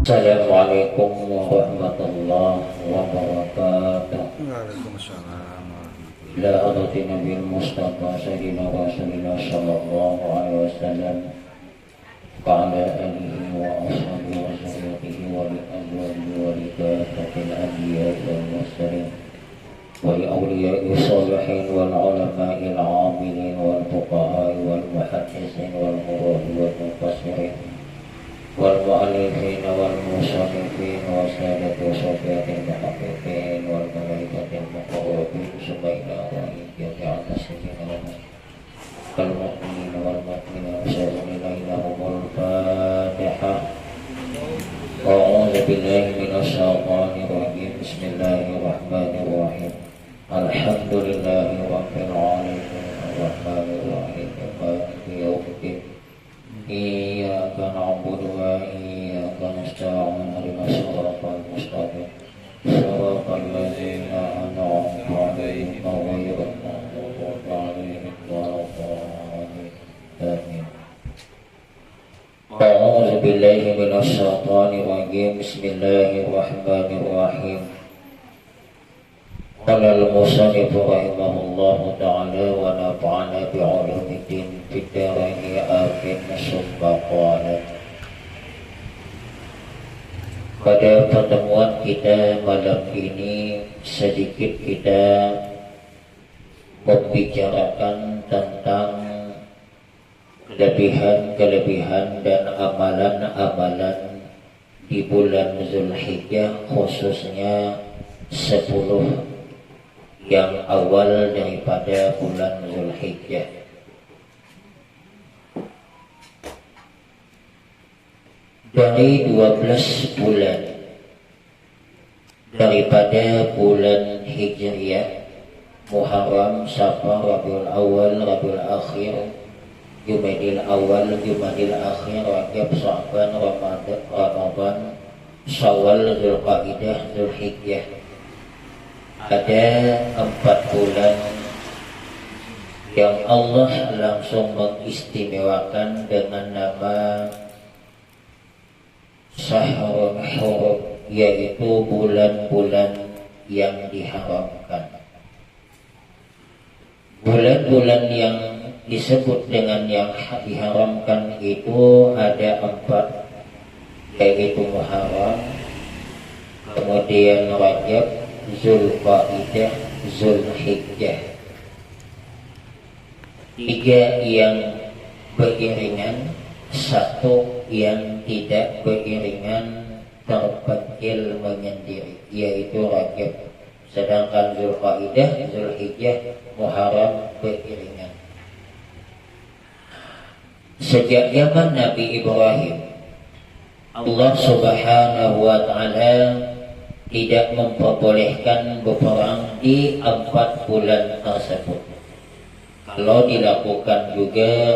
Assalamualaikum warahmatullahi wabarakatuh. Waalaikumsalam warahmatullahi Ila hadrati Nabi Mustafa Sayyidina Rasulullah sallallahu alaihi wasallam wa ala alihi wa ashabihi wa zurriyyatihi wa li azwajihi wa li kafatil anbiya'i wal mursalin wa li awliya'i shalihin wal ulama'il 'amilin wal fuqaha'i wal muhaddisin wal murabbi wal mufassirin wal mu'allifin wal musannifin wa sadatul syafi'atil muhaqqiqin wal malaikatil muqarrabin subhanahu wa ta'ala tasbihana wal mu'minin wal mu'minat sallallahu ilahumul fatihah. A'udzu billahi minasy syaithanir rajim. Bismillahirrahmanirrahim. Alhamdulillahi rabbil alamin arrahmanir rahim maliki yaumiddin. Iyyaka na'budu wa iyyaka nasta'in ihdinas siratal mustaqim siratal ladzina an'amta 'alaihim ghairil maghdubi 'alaihim waladdallin. Amin. A'udzu billahi minasy syaithanir rajim. Bismillahirrahmanirrahim. Qala al-musannif rahimahullahu ta'ala wa nafa'ana bi'ulumiddin fid dharain amin. Summa qala, pada pertemuan kita malam ini sedikit kita membicarakan tentang kelebihan-kelebihan dan amalan-amalan di bulan Zulhijjah, khususnya 10 yang awal daripada bulan Zulhijjah. Dari 12 bulan daripada bulan Hijriah, Muharram, Safar, Rabiul Awal, Rabiul Akhir, Jumadil Awal, Jumadil Akhir, Rajab, Sya'ban, Ramadan, Syawal, Zulqa'dah, Zulhijjah. Ada 4 bulan yang Allah langsung mengistimewakan dengan nama Syahrul Hurum, yaitu bulan-bulan yang diharamkan. Bulan-bulan yang disebut dengan yang diharamkan itu ada 4, yaitu Muharram, kemudian Rajab, Zulqa'dah, Zulhijjah. 3 yang beriringan, 1 yang tidak beriringan terpencil menyendiri, yaitu Rajab. Sedangkan Zulqa'dah, Zulhijjah, Muharram beriringan. Sejak zaman Nabi Ibrahim, Allah Subhanahu wa ta'ala tidak memperbolehkan berperang di 4 bulan tersebut. Kalau dilakukan juga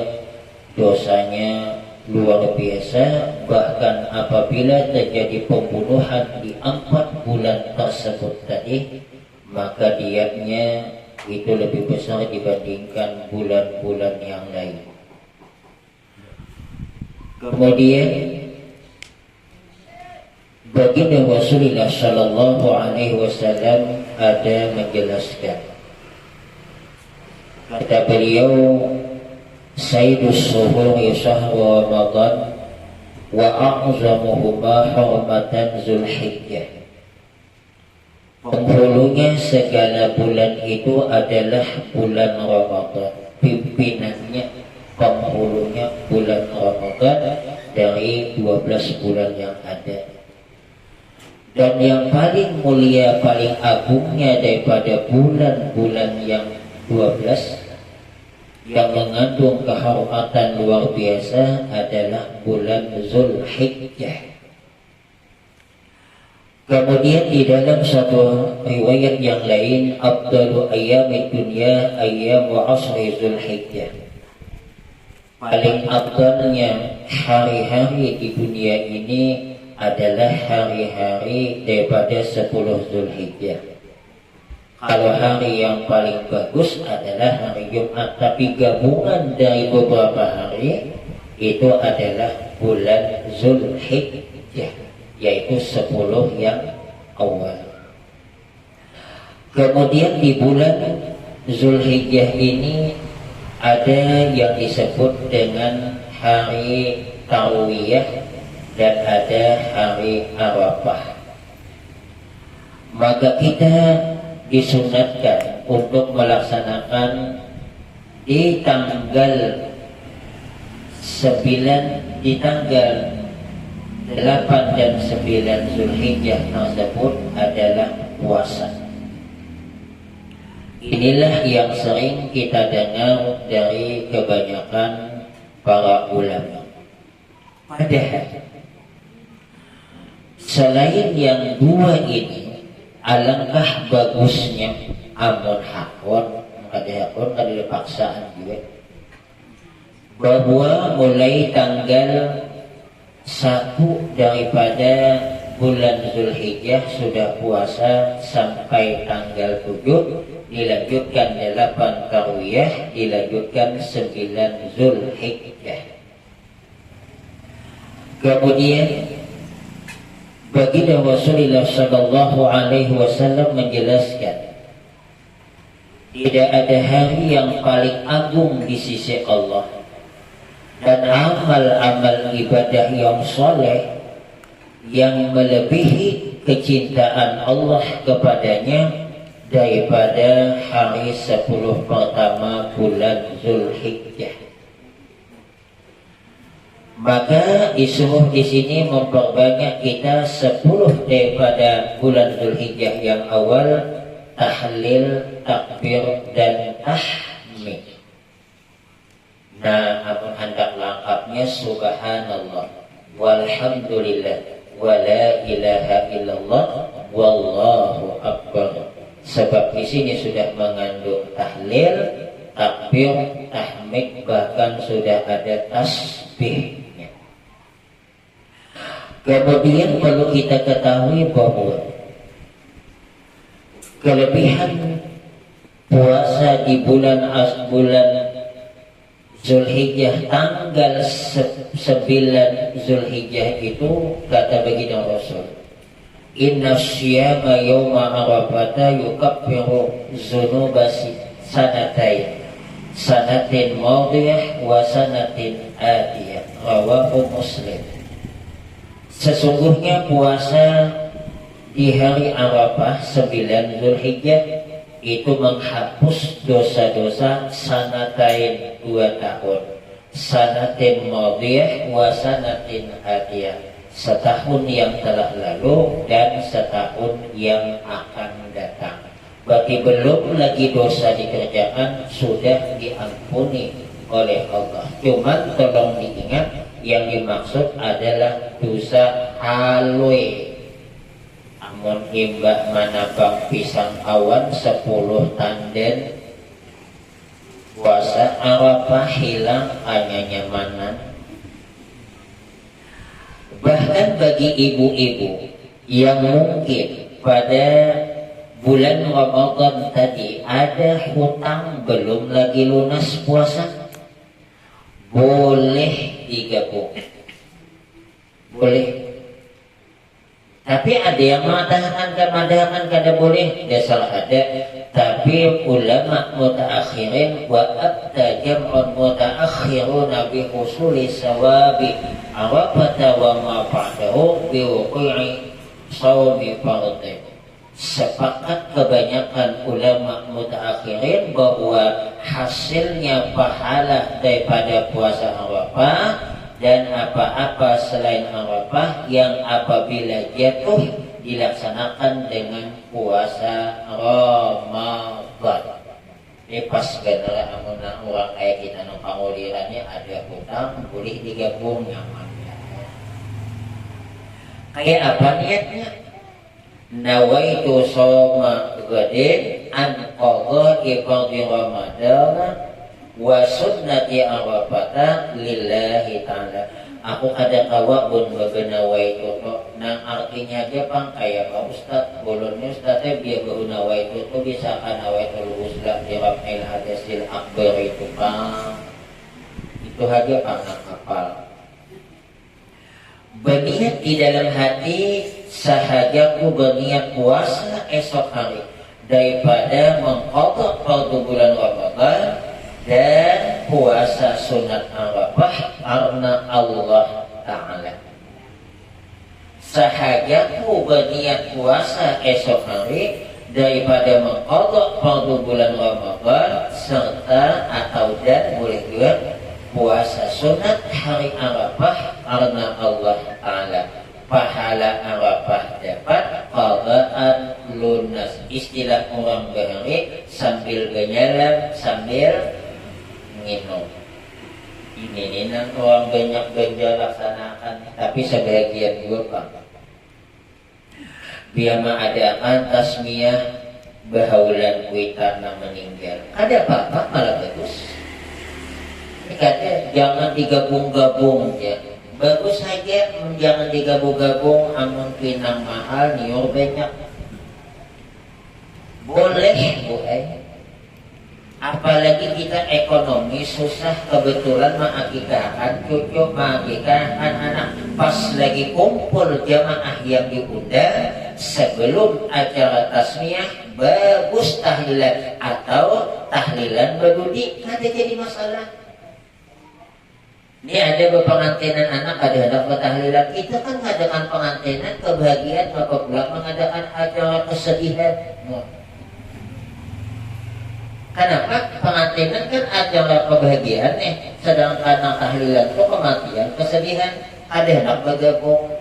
dosanya luar biasa. Bahkan apabila terjadi pembunuhan di 4 bulan tersebut tadi, maka diatnya itu lebih besar dibandingkan bulan-bulan yang lain. Kemudian baginda Rasulullah sallallahu alaihi wasallam ada menjelaskan, kata beliau, Sayyidus Suhuri Syahru Ramadan wa a'zamuhuma hurmatan Zulhijjah. Penghulunya segala bulan itu adalah bulan Ramadan. Pimpinannya, penghulunya bulan Ramadan dari 12 bulan yang ada. Dan yang paling mulia, paling agungnya daripada bulan-bulan yang 12 yang mengandung kehormatan luar biasa adalah bulan Zulhijjah. Kemudian di dalam satu riwayat yang lain, afdalu ayyamid dunya ayyamu ashri Zulhijjah. Paling afdalnya hari-hari di dunia ini adalah hari-hari daripada 10 Zulhijjah. Kalau hari yang paling bagus adalah hari Jumat, tapi gabungan dari beberapa hari itu adalah bulan Zulhijjah. yaitu 10 yang awal. Kemudian di bulan Zulhijjah ini ada yang disebut dengan hari Tarwiyah dan ada hari Arafah. Maka kita disunatkan untuk melaksanakan di tanggal 9, di tanggal 8 dan 9 Zulhijjah tersebut adalah puasa. Inilah yang sering kita dengar dari kebanyakan para ulama. Padahal selain yang dua ini, alangkah bagusnya amun hakon ada paksaan juga bahwa mulai tanggal 1 daripada bulan Zulhijjah sudah puasa sampai tanggal 7, dilanjutkan 8 Tarwiyah, dilanjutkan 9 Zulhijjah. Kemudian baginda Rasulullah sallallahu alaihi wasallam menjelaskan tidak ada hari yang paling agung di sisi Allah dan amal-amal ibadah yang soleh yang melebihi kecintaan Allah kepadanya daripada hari 10 pertama bulan Zulhijjah. Maka disuruh di sini memperbanyak kita 10 daripada bulan Zulhijjah yang awal, tahlil, takbir dan tahmid. Nah, amun hendak lengkapnya subhanallah walhamdulillah wala ilaha illallah wallahu akbar. Sebab di sini sudah mengandung tahlil, takbir, tahmid, bahkan sudah ada tasbihnya. Kemudian perlu kita ketahui bahwa kelebihan puasa di bulan Zulhijjah tanggal 9 Zulhijjah itu kata baginda Rasul, inna syiyama yawma arafata yukaffiru dzunuba sanatin madiyah wa sanatin atiyah, rawahu Muslim. Sesungguhnya puasa di hari Arafah 9 Zulhijjah itu menghapus dosa-dosa sanatain 2 tahun, sanatin madiyah wa sanatin atiyah, setahun yang telah lalu dan setahun yang akan datang. Bagi belum lagi dosa dikerjakan sudah diampuni oleh Allah. Cuma tolong diingat yang dimaksud adalah dosa halui. Amun imbak manabang pisang awan 10 tanden puasa Arafah hilang hanya nyamanan. Bahkan bagi ibu-ibu yang mungkin pada bulan Ramadan tadi ada hutang belum lagi lunas puasa, boleh digabung, boleh. Tapi ada yang mengatakan kada boleh, dasar ada. Tapi ulama mutaakhirin wa abta jam'un mutaakhiruna bi husuli sawabi arafata wa ma ba'dahu bi wuqu'i shaumi fardhi. Sepakat kebanyakan ulama mutaakhirin bahwa hasilnya pahala daripada puasa Arafah dan apa-apa selain Arafah yang apabila jatuh dilaksanakan dengan puasa Ramadan. Ini pas benar amun orang kayak kita nu pangulirannya ada hutang boleh digabung nyaman. Kayak apa niatnya? Nawaitu shoma gadin an qadha'i fardhi Ramadan wa sunnati Arafata lillahi ta'ala. Aku ada kawa bun bagenawaitu to. Nang artinya aja pang kayak Pak Ustaz, bolonnya Ustaznya biar bagenawaitu to bisa kan nawaitu uslah di Raf'il hadasil akbar itu pang. Itu aja pang kapal. berniat di dalam hati sahaja ku berniat puasa esok hari daripada mengqadha fardu bulan Ramadan dan puasa sunat Arafah karena Allah Ta'ala. Sahaja ku berniat puasa esok hari daripada mengqadha fardu bulan Ramadan serta atau dan boleh juga puasa sunat hari Arafah karena Allah Ta'ala. Pahala Arafah dapat, qadaan lunas. Istilah orang Bahari sambil berjalan sambil minum. Ini nan orang banyak belanja laksanakan, tapi sebagian juga Pak biar mengadakan tasmiyah bahaulan kuitana meninggal. Ada apa-apa malah bagus. Kata jangan digabung-gabung ya. Bagus saja jangan digabung-gabung amun pinang mahal niur banyak. Boleh boleh. Apalagi kita ekonomi susah kebetulan mengakikahkan cucu, mengakikahkan anak. Pas lagi kumpul jamaah yang diundang sebelum acara tasmiyah bagus tahlilan atau tahlilan berdudi ada jadi masalah. Ini ada pengantinan anak, ada anak petahlilan. Kita kan mengadakan pengantinan kebahagiaan, maka pula mengadakan acara kesedihan. Kenapa? Pengantinan kan acara kebahagiaan sedangkan tahlilan itu kematian, kesedihan. Ada anak bergabung.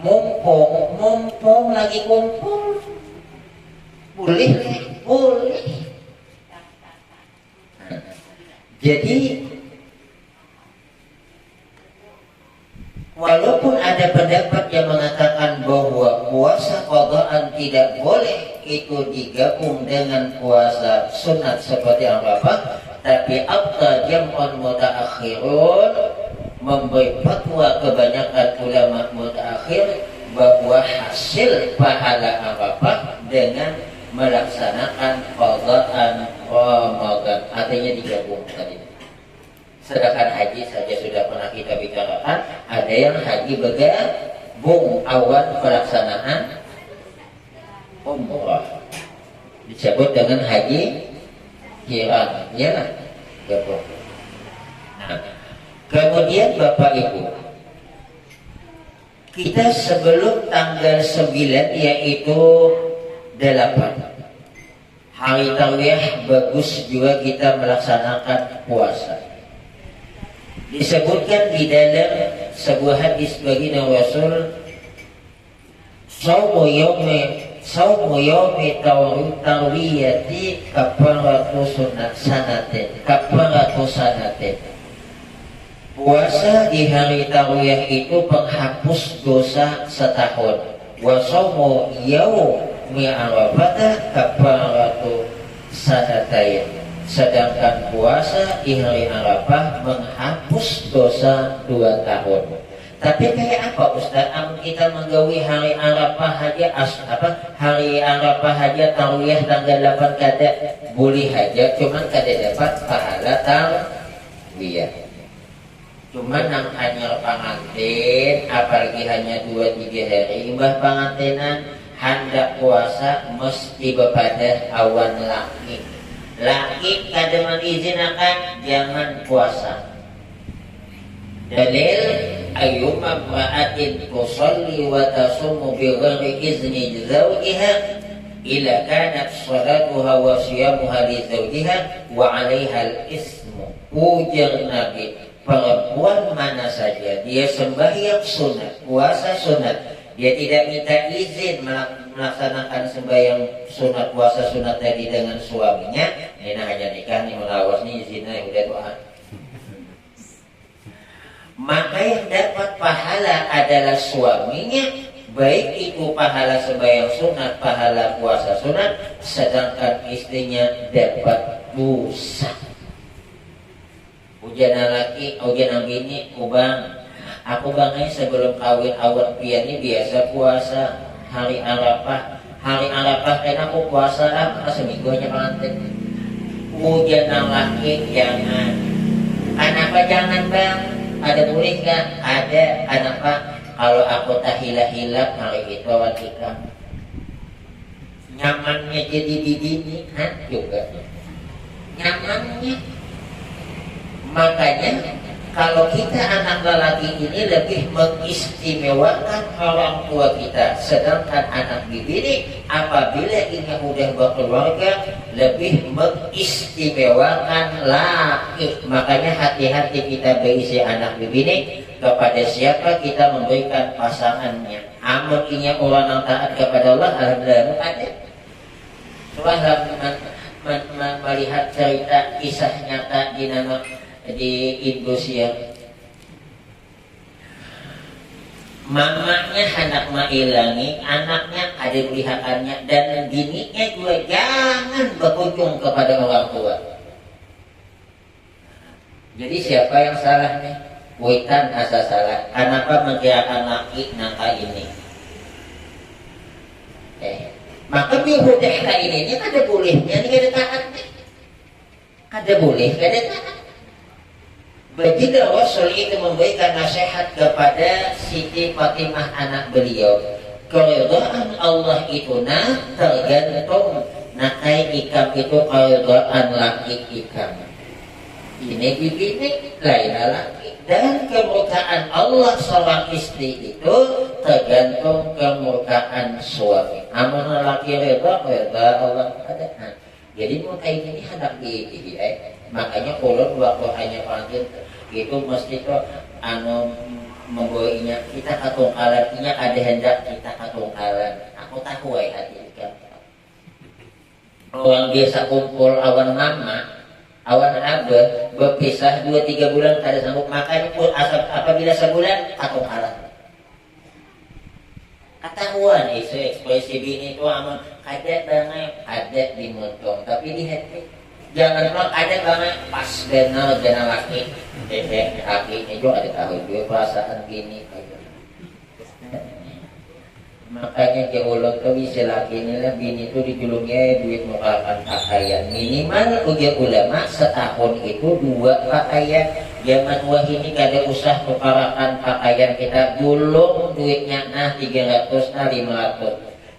Mumpung lagi kumpul, boleh. Jadi walaupun ada pendapat yang mengatakan bahwa puasa qadaan tidak boleh itu digabung dengan puasa sunat seperti Arafah, tapi abta jam'un mutaakhirun memberi fatwa kebanyakan ulama mutaakhir bahwa hasil pahala Arafah dengan melaksanakan qadaan Ramadan, artinya digabung tadi. Sedangkan haji saja sudah pernah kita bicarakan, ada yang haji bergabung awal pelaksanaan umrah disebut dengan haji qiran, ya gabung. Nah, kemudian Bapak Ibu, kita sebelum tanggal 9 yaitu 8 hari Tarwiyah bagus juga kita melaksanakan puasa. Disebutkan di dalam sebuah hadis baginda Rasul, saumu yaumi tarwiyati kafaratu sanatin. Puasa di hari Tarwiyah itu penghapus dosa setahun. Wa saumu yaumi Arafah kafaratu sanatain. Sedangkan puasa di hari Arafah menghapus dosa 2 tahun. Tapi kayak apa Ustaz? Kita menggawi hari Arafah aja hari Arafah aja Tarwiyah tanggal 8 kada boleh aja, cuman kada dapat pahala Tarwiyah. Cuman yang hanya pengantin, apalagi hanya 2-3 hari imbah pengantinan, hendak puasa mesti bepada awan langit. Laki kada mengizinkan jangan puasa. Dalil ayyuma ma'atin tusalli wa tasumu bi ghairi izni zawjiha ila kanat salatuha wa siyamuha li zawjiha wa 'alaiha al-ismu. Ujar Nabi, perempuan mana saja dia sembahyang sunat, puasa sunat, dia tidak minta izin melaksanakan sembahyang sunat, puasa sunat tadi dengan suaminya, ini hanya nikah nih melawas nih izinnya udah doa. Maka yang dapat pahala adalah suaminya, baik itu pahala sembahyang sunat, pahala puasa sunat, sedangkan istrinya dapat dosa. Ujian laki, ujian bini, ubang. Aku bangai sebelum kawin awal pian ini biasa puasa hari Arafah. Hari Arafah kan aku puasa seminggu aja pengantin. Ujian laki jangan. Kenapa jangan bang? ada boleh nggak? Ada. Kenapa? Kalau aku tak hilap-hilap hari itu watika nyamannya jadi bini juga nyamannya. Makanya kalau kita anak lelaki ini lebih mengistimewakan orang tua kita, sedangkan anak bini apabila ini udah berkeluarga lebih mengistimewakan laki. Makanya hati-hati kita berisi anak bini kepada siapa kita memberikan pasangannya. Amun ini orang yang taat kepada Allah, alhamdulillah ada. Setelah melihat cerita kisah nyata di Indonesia, mamanya hendak mengilangi anaknya, ada peliharannya, dan bininya juga jangan berkunjung kepada orang tua. Jadi siapa yang salahnya? Bukan asa salah. Kenapa mengkirakan laki nangka ini? Maka bihudah ini kada bolehnya, ini kada taatnya. Kada boleh, kada taat. Baginda Rasul itu memberikan nasihat kepada Siti Fatimah anak beliau. Keridhaan Allah itu tergantung nakai ikam itu keridhaan laki ikam. Ini begini lain laki. Dan kemurkaan Allah seorang istri itu tergantung kemurkaan suami. Amun laki reda Allah ada. Jadi muka ini hendak makanya ulun waktu hanya panggil itu mesti to membawainya kita katungkalannya ada hendak kita katungkalan. Aku tahu hati kan. Orang biasa kumpul awan mama, awan abah berpisah 2-3 bulan kada sanggup makan pun apabila sebulan katungkalan. Ketahuan isu ekspresi bini itu aman kadet banget, kadet di montong tapi di hati jangan bilang kadet banget pas benar jangan laki laki ini juga ada tahu juga perasaan bini makanya ke ulun tuh bisa laki ini lah bini itu dijulungnya duit mukakan pakaian minimal ujian ulama setahun itu 2 pakaian. Zaman wah ini kada usah tukarakan pakaian kita dulu duitnya 300 500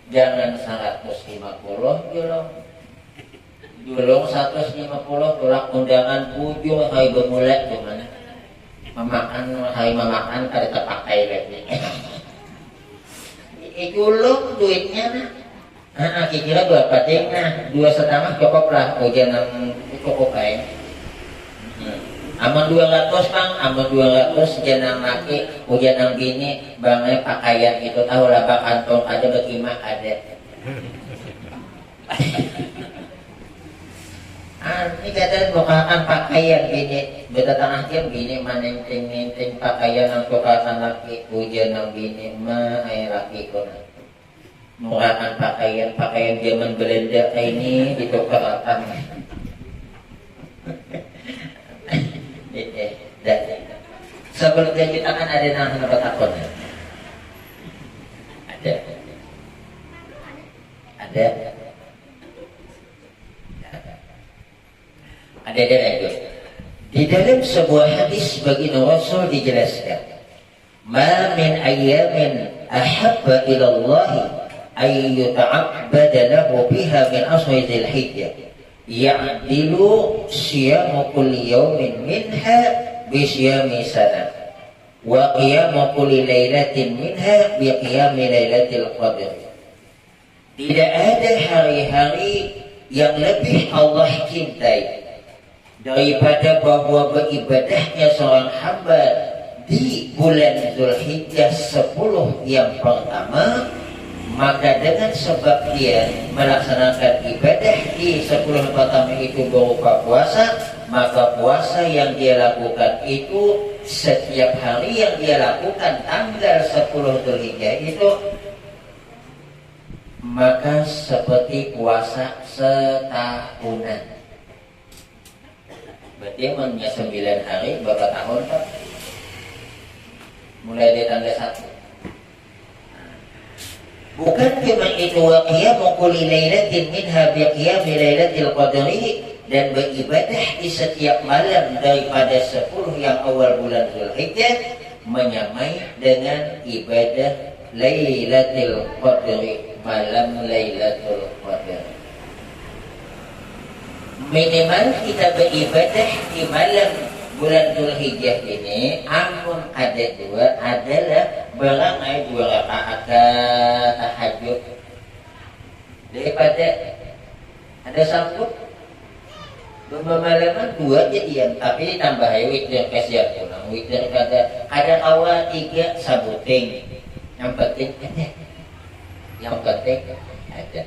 jangan 150 dulu 150 tolak undangan pujo hari bermulai gimana memakan kada terpakai lagi itu lo duitnya kira-kira berapa ting 2,5 cukup lah ujian cukup aja. Aman 200 bang, aman 200 janang laki, janang bini, bangnya pakaian itu tahu lah bak kantong ada berkimak ada. Ini kata bukaan pakaian bini, berdatang akhir bini menenteng pakaian yang tukaran laki, janang bini air laki pun. Murakan pakaian zaman Belanda ini ditukarkan. Sebelum kita kan ada yang takut. Ada itu. Di dalam sebuah hadis baginda Rasul dijelaskan, "Ma min ayyamin ahabba ila Allah ay yuta'abbada lahu biha min ashhuril hijjah." Ya'dilu siyamu kulli yawmin minha bisyami sana wa qiyamu kulli laylatin minha biqiyami laylatil qadr. Tidak ada hari-hari yang lebih Allah cintai daripada bahwa beribadahnya seorang hamba di bulan Zulhijjah 10 yang pertama. Maka dengan sebab dia melaksanakan ibadah di 10 pertama itu berupa puasa, maka puasa yang dia lakukan itu setiap hari yang dia lakukan tanggal 10 Dzulhijjah itu maka seperti puasa setahunan. Berarti emangnya 9 hari berapa tahun Pak? Mulai dari tanggal 1. Bukan cuma itu wa qiyamu kulli lailatin minha bi qiyami lailatil qadri dan beribadah di setiap malam daripada 10 yang awal bulan Zulhijjah menyamai dengan ibadah Lailatul Qadri, malam Lailatul Qadri. Minimal kita beribadah di malam bulan Zulhijjah ini, amun ada dua adalah berangai 2 rakaat tahajud daripada ada sanggup bermalaman 2 jadian, tapi ditambah witir kasihan pulang witir kada awal 3 sabuting, yang penting ada.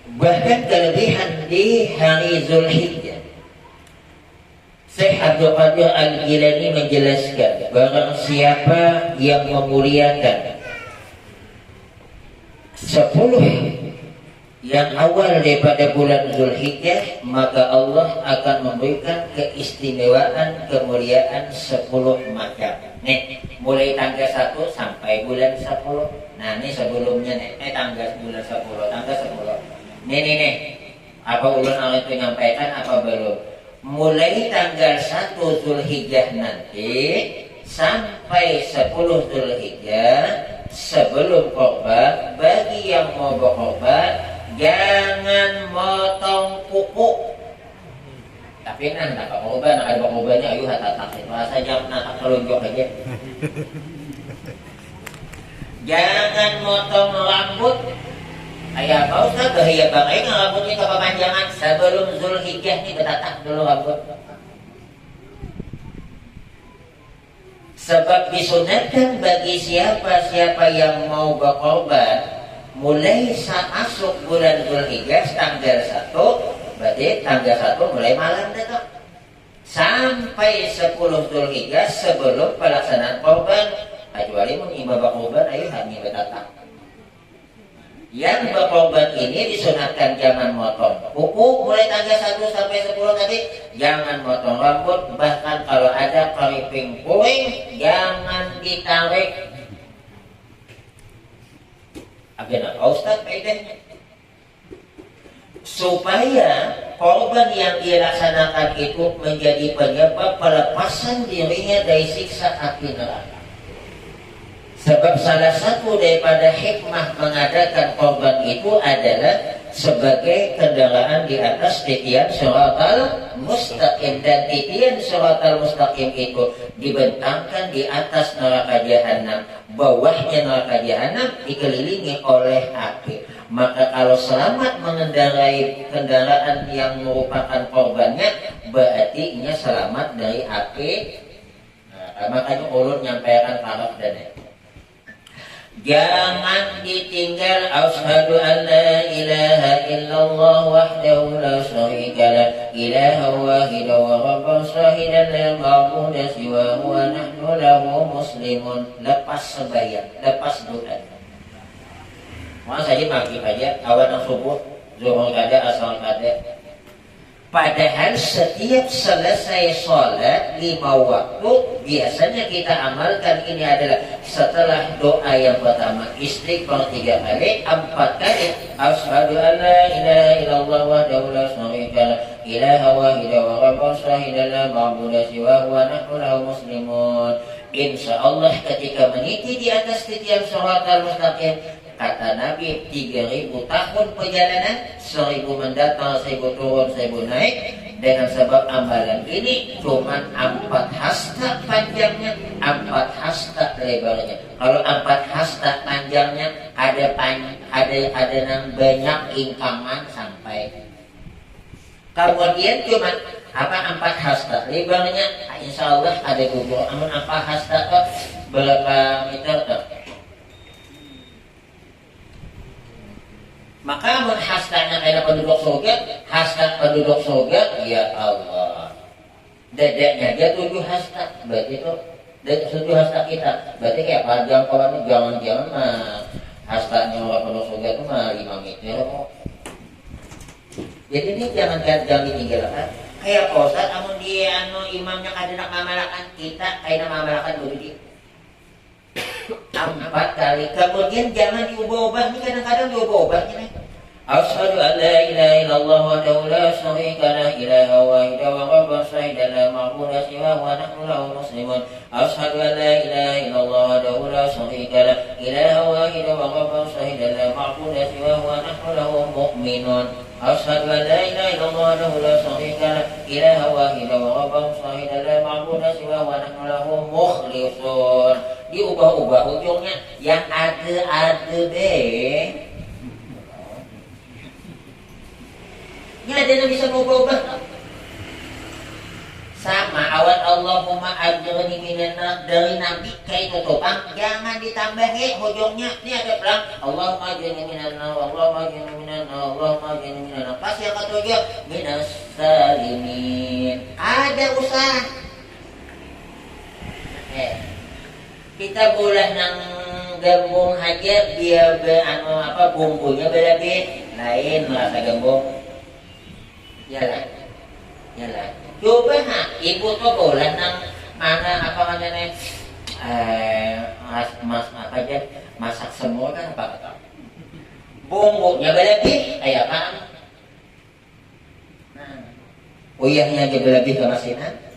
Bahkan kelebihan di hari Zulhijjah, Syekh Abdul Qadir Al-Jilani menjelaskan, barang siapa yang memuliakan 10 yang awal daripada bulan Zulhijjah, maka Allah akan memberikan keistimewaan kemuliaan 10 macam. Nih, mulai tanggal 1 sampai bulan 10. Nah, ini sebelumnya nih, tanggal bulan 10, tanggal 10. Nih. Apa ulun itu nyampaikan apa belum? Mulai tanggal 1 Zulhijjah nanti sampai 10 Zulhijjah sebelum korban, bagi yang mau berkorban jangan motong kuku. Tapi nak korban, ada korbannya, ayo hatatak itu rasa jam nak telunjuk aja. Jangan motong rambut. Ayah Pak Ustaz bahaya banget rambutnya kepanjangan sebelum Zulhijjah nih, betatak dulu rambut. Sebab disunatkan bagi siapa-siapa yang mau berkorban mulai saat masuk bulan Zulhijjah tanggal 1, berarti tanggal 1 mulai malam dekat sampai 10 Zulhijjah sebelum pelaksanaan korban, kecuali mun ibadah berkorban ayo hanya betatak. Yang berkorban ini disunatkan jangan motong kuku mulai tanggal 1 sampai 10 tadi, jangan motong rambut, bahkan kalau ada keriping kuring jangan ditarik. Apa Ustaz faedahnya? Supaya korban yang dilaksanakan itu menjadi penyebab pelepasan dirinya dari siksa api neraka. Sebab salah satu daripada hikmah mengadakan korban itu adalah sebagai kendaraan di atas titian siratal mustaqim, dan titian siratal mustaqim itu dibentangkan di atas neraka jahanam, bawahnya neraka jahanam dikelilingi oleh api. Maka kalau selamat mengendarai kendaraan yang merupakan korbannya, berarti ia selamat dari api. Makanya ulun nyampaikan taraf dan jangan ditinggal asyhadu an la ilaha illallah wahdahu la syarika lah ilaha wahida wa rabban syahidan la ma'budu siwahu wa nahnu lahu muslimun. Lepas sembahyang, lepas doa. Mau saja maghrib aja, awan subuh, zuhur kada, asar kada. Padahal setiap selesai sholat 5 waktu, biasanya kita amalkan ini adalah setelah doa yang pertama istighfar 3 kali, 4 kali asyhadu an la ilaha illallah wahdahu la syarika lah ilaha wahida wa rabban syahidan la ma'budu siwahu wa nahnu lahu muslimun. Insyaallah ketika meniti di atas titian siratal mustaqim, kata Nabi, 3000 tahun perjalanan, 1000 mendatang, 1000 turun, 1000 naik. Dengan sebab amalan ini cuma 4 hasta panjangnya, 4 hasta lebarnya. Kalau 4 hasta panjangnya ada nang banyak ingkangan sampai. Kemudian cuma 4 hasta lebarnya, insya Allah ada gugur. Amun 4 hasta kok berapa meter kok? Maka amun hastanya kayak penduduk surga, hasta penduduk surga, ya Allah, dadanya dia 7 hasta, berarti itu 7 hasta kita, berarti kayak panjang kawannya, jangan mah hastanya orang penduduk surga itu mah 5 meter kok. Jadi ini jangan ditinggalkan. Kayak Ustaz, amun dia imamnya kada nak mamalakan kita, kayak nak mamalakan dulu dia 4 kali. Kemudian jangan diubah-ubah, ini kadang-kadang diubah-ubahnya nih. أشهد أن لا إله إلا الله وحده لا شريك له إله واحد ورب شهد لا معبود سواه ونحن له مسلمون أشهد أن لا إله إلا الله وحده لا شريك له إله واحد ورب شهد لا معبود سواه ونحن له مؤمنون أشهد أن لا إله إلا الله وحده لا شريك له إله واحد ورب شهد لا معبود سواه ونحن له مخلصون. Diubah-ubah ujungnya yang ada deh. Ini ada yang bisa ngubah-ubah sama awal Allahumma ajrani minan dari Nabi kayak tutupang jangan ditambahin ujungnya. Ini ada perang Allahumma ajrani minan Allahumma ajrani minan Allahumma ajrani minan pas yang ketujuh minas salimin ada usaha. Kita boleh nang gembung aja biar bumbunya berlebih lain rasa gembung. Yalah. Coba ibu tuh boleh nang mana apa namanya masak semua kan apa kata bumbunya berlebih kayak apa? Uyahnya aja berlebih ke masinan.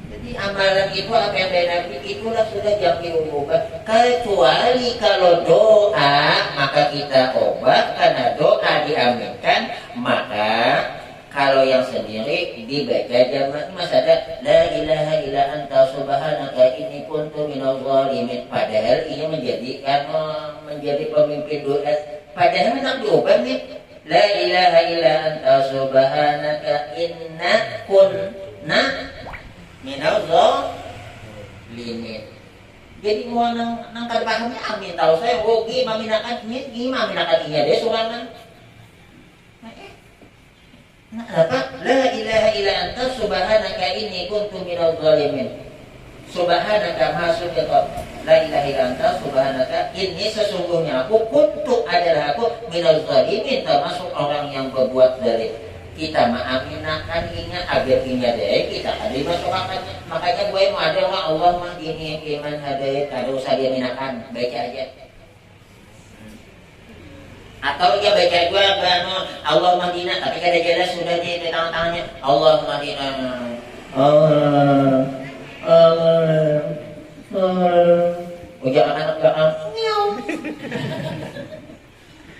Jadi amalan itu apa yang berlebih itulah sudah jam diubah. Kecuali kalau doa maka kita ubah karena doa diaminkan maka kalau yang sendiri dibaca jamak masa ada la ilaha illa anta subhanaka inni kuntu minadh dhalimin. Padahal ini menjadi pemimpin doa. Padahal nak diubah nih la ilaha illa anta subhanaka inna kunna minadh dhalimin. Jadi mau nang pahamnya amin tahu saya rugi maminakan ini maminakan iya deh surangan. Apa? La ilaha illa anta subhanaka inni kuntu minadh dhalimin. Subhanaka maha suci engkau. La ilaha illa anta subhanaka inni sesungguhnya aku kuntu adalah aku minadh dhalimin termasuk orang yang berbuat zalim. Kita mengaminakan ingat agar ingat deh kita ada masukkan. Makanya gue mau ada Allah mah ini iman hadayat kada usah diaminakan baca aja. Atau dia baca dua Allah Madinah tapi kada jelas sudah di tangan-tangannya Allah Madinah ujar anak belakang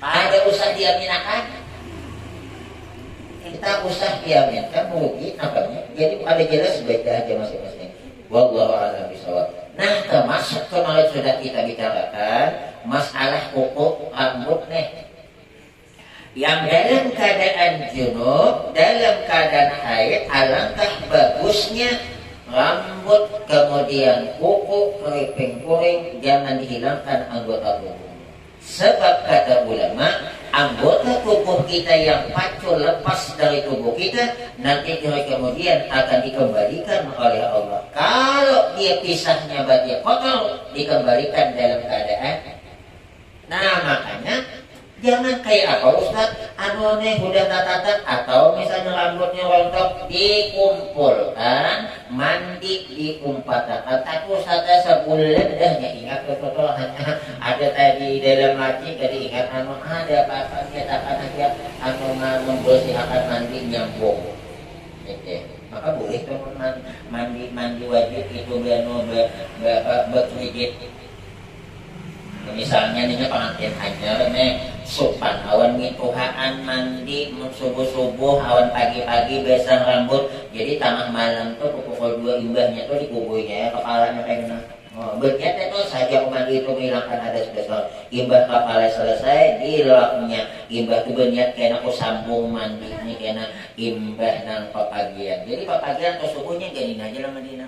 ada usah diaminakan kita usah diaminkan merugi namanya jadi ada jelas baca aja masing-masing wallahu a'lam bishawab. Nah termasuk kemarin sudah kita bicarakan masalah kuku rambut nih yang dalam keadaan junub, dalam keadaan haid, alangkah bagusnya rambut kemudian kuku, keriping kuring jangan dihilangkan anggota tubuh. Sebab kata ulama, anggota tubuh kita yang pacul lepas dari tubuh kita nanti kemudian akan dikembalikan oleh Allah. Kalau dia pisahnya berarti kotor, dikembalikan dalam keadaan. Nah makanya jangan kayak apa Ustaz, anuannya udah tatatat atau misalnya rambutnya rontok dikumpulkan, mandi diumpatakan. Tapi Ustaznya sebulan dah nggak ingat betul hanya ada tadi dalam laci jadi ingat ada apa-apa nyatakan aja membersihkan mandi nyambung. Maka boleh teman mandi wajib itu berwujud. Misalnya ini pengantin hajar nih supan awan mituhaan mandi subuh-subuh awan pagi-pagi besang rambut jadi tengah malam tuh pukul 2 imbahnya tuh dikubuinya ya kepalanya pengen berniat itu saja mandi itu menghilangkan ada spesial imbah kepala selesai dilapnya imbah itu berniat kena aku sambung mandi ini kena imbah nang papagian jadi papagian atau subuhnya gini aja lah Madinah.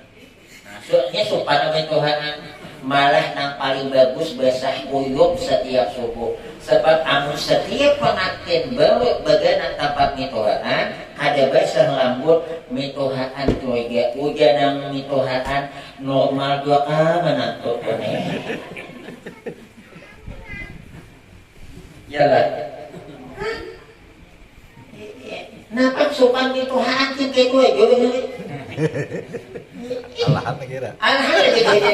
Nah soalnya supan awan mituhaan malah yang paling bagus basah kuyup setiap subuh sebab amun setiap pengantin baru bagian tempat mituhaan ada basah rambut mituhaan tuiga ujan yang mituhaan normal dua menantu kuning yalah napa supan mituhaan kita gue jodoh Alahan kira. Alahan lagi jadi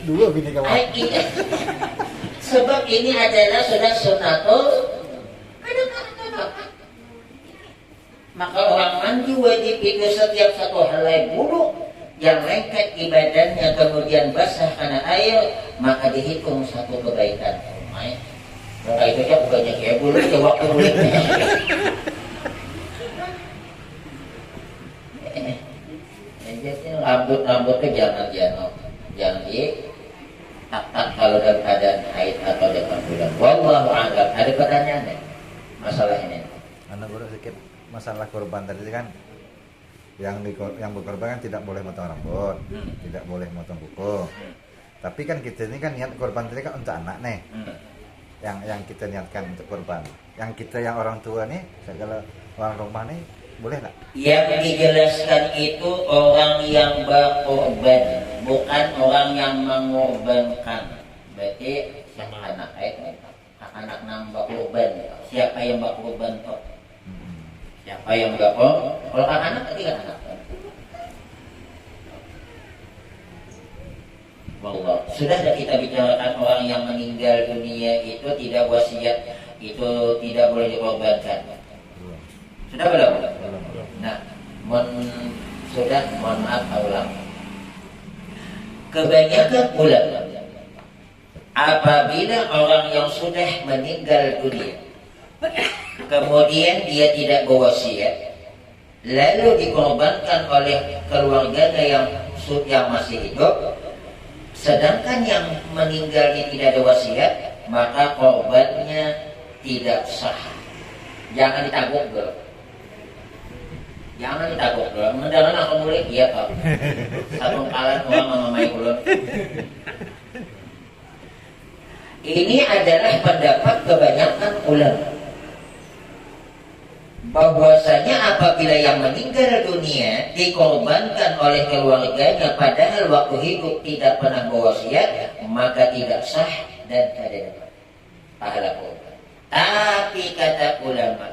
Dua bini kamu. Sebab ini adalah sudah sunnatul ada kata. Maka orang mandi wajib itu setiap satu helai bulu yang lengket ibadahnya kemudian basah karena air, maka dihitung satu kebaikan. Maka itu aja bukannya kayak bulu itu waktu mulutnya. Rambutnya jangan di tak kalau dalam keadaan haid atau dalam bulan. Wallahu a'lam. Ada pertanyaan nih masalah ini? Anak guru sedikit masalah korban tadi kan yang berkorban kan tidak boleh motong rambut, tidak boleh motong kuku. Tapi kan kita ini kan niat korban tadi kan untuk anak nih. Yang kita niatkan untuk korban. Yang orang tua nih, segala orang rumah nih boleh nggak? Yang dijelaskan itu orang yang berkorban, bukan orang yang mengorbankan. Berarti sama anak nambah korban. Siapa yang berkorban toh? Siapa yang berkorban? Kalau anak tadi kan anak. Wallah. Sudah kita bicarakan orang yang meninggal dunia itu tidak wasiat, itu tidak boleh dikorbankan. Sudah belum? Nah, mohon maaf ulang. Kebanyakan ulama apabila orang yang sudah meninggal dunia kemudian dia tidak berwasiat lalu dikorbankan oleh keluarganya yang masih hidup, sedangkan yang meninggal ini tidak ada wasiat, maka korbannya tidak sah. Jangan ditanggung dulu. Jangan ditanggung dulu. Mendalam aku mulai iya kok. Satu kalan orang mamai ulun. Ini adalah pendapat kebanyakan ulama. Bahwasanya apabila yang meninggal dunia dikorbankan oleh keluarganya padahal waktu hidup tidak pernah berwasiat, maka tidak sah dan tidak dapat pahala korban. Tapi kata ulama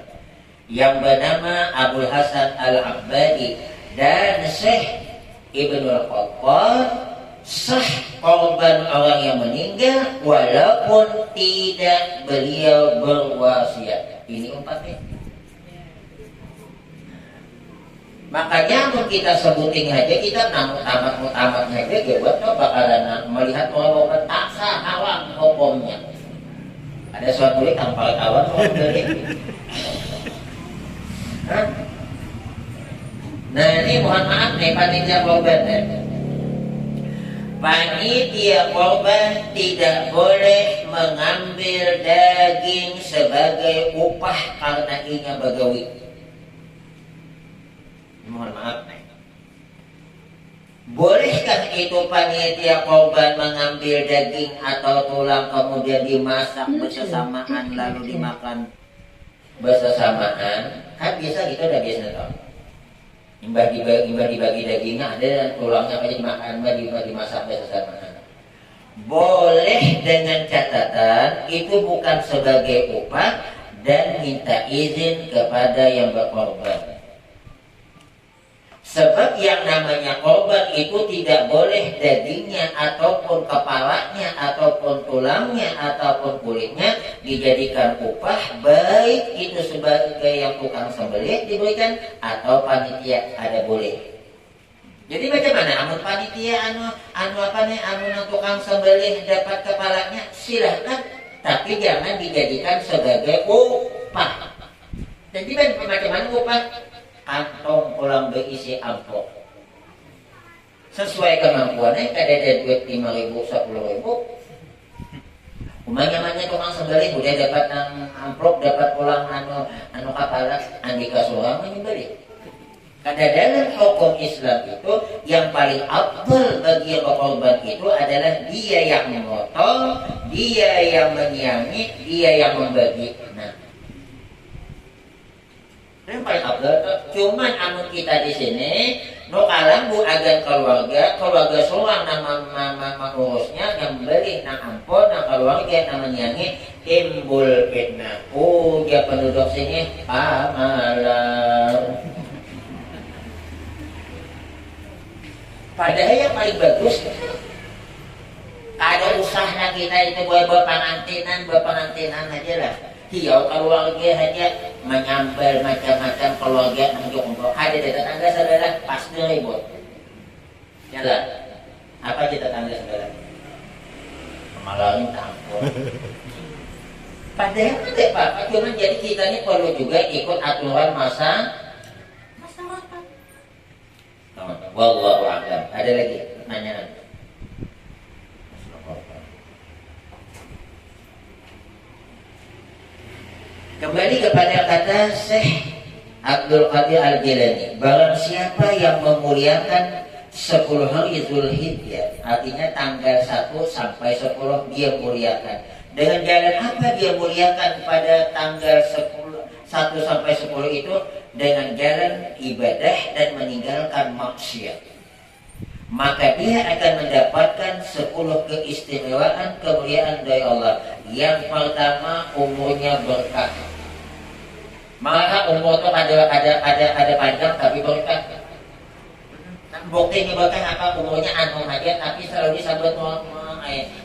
yang bernama Abdul Hasan Al-Abbadi dan Syekh Ibnul Qattan, sah korban orang yang meninggal walaupun tidak beliau berwasiat. Ini umpamanya. Makanya kalau kita sebutin aja, kita tamat aja buat bakalan melihat orang taksa awam hukumnya. Ada suatu kulit tanpa kawan orang dari. Nah ini mohon maaf nih panitia korban. Panitia korban tidak boleh mengambil daging sebagai upah karena inya bagawi. Mohon maaf nih. Bolehkah itu panitia korban mengambil daging atau tulang kemudian dimasak bersamaan lalu dimakan bersamaan? Kan biasa gitu udah biasa tau. Imbah dibagi dagingnya ada tulangnya aja dimakan, dimasak bersamaan. Boleh dengan catatan itu bukan sebagai upah dan minta izin kepada yang berkorban. Sebab yang namanya korban itu tidak boleh dagingnya ataupun kepalanya ataupun tulangnya ataupun kulitnya dijadikan upah, baik itu sebagai yang tukang sembelih diberikan atau panitia ada boleh. Jadi bagaimana amun panitia anu tukang sembelih dapat kepalanya silahkan, tapi jangan dijadikan sebagai upah. Jadi bagaimana upah? Kantong pulang berisi amplop sesuai kemampuannya. Ada duit 5.000, 10.000. Umanya tukang sembelih udah dapat amplop, dapat pulang anu kapalan andika seorang menyembelih. Karena dalam hukum Islam itu yang paling afdal bagi yang berkorban itu adalah dia yang memotong, dia yang menyiangi, dia yang membagi. Nah, yang paling abdul. Cuman amun kita di sini no kalang bu agan keluarga seorang nama mengurusnya yang beli nang ampun nang keluarga namanya nyanyi timbul fitnah. Oh dia penduduk sini amalan. Padahal yang paling bagus ada usaha kita itu boleh berpengantinan aja lah. Hiau keluarga hanya menyambal macam-macam keluarga untuk ada di tetangga saudara pasti ribut. Jalan. Apa aja tetangga saudara? Malah tampol. Padahal tidak apa-apa, cuma jadi kita ini perlu juga ikut aturan masa masyarakat. Wallahu a'lam. Ada lagi pertanyaan? Kembali kepada kata Syekh Abdul Qadir Al-Jilani, barang siapa yang memuliakan 10 hari Zulhijjah, artinya tanggal 1 sampai 10 dia muliakan. Dengan jalan apa dia muliakan pada tanggal 1 sampai 10 itu? Dengan jalan ibadah dan meninggalkan maksiat. Maka dia akan mendapatkan 10 keistimewaan kemuliaan dari Allah. Yang pertama, umurnya berkah. Maka umur itu ada panjang tapi berkah. Buktinya berkah apa? Umurnya anu aja tapi selalu disambut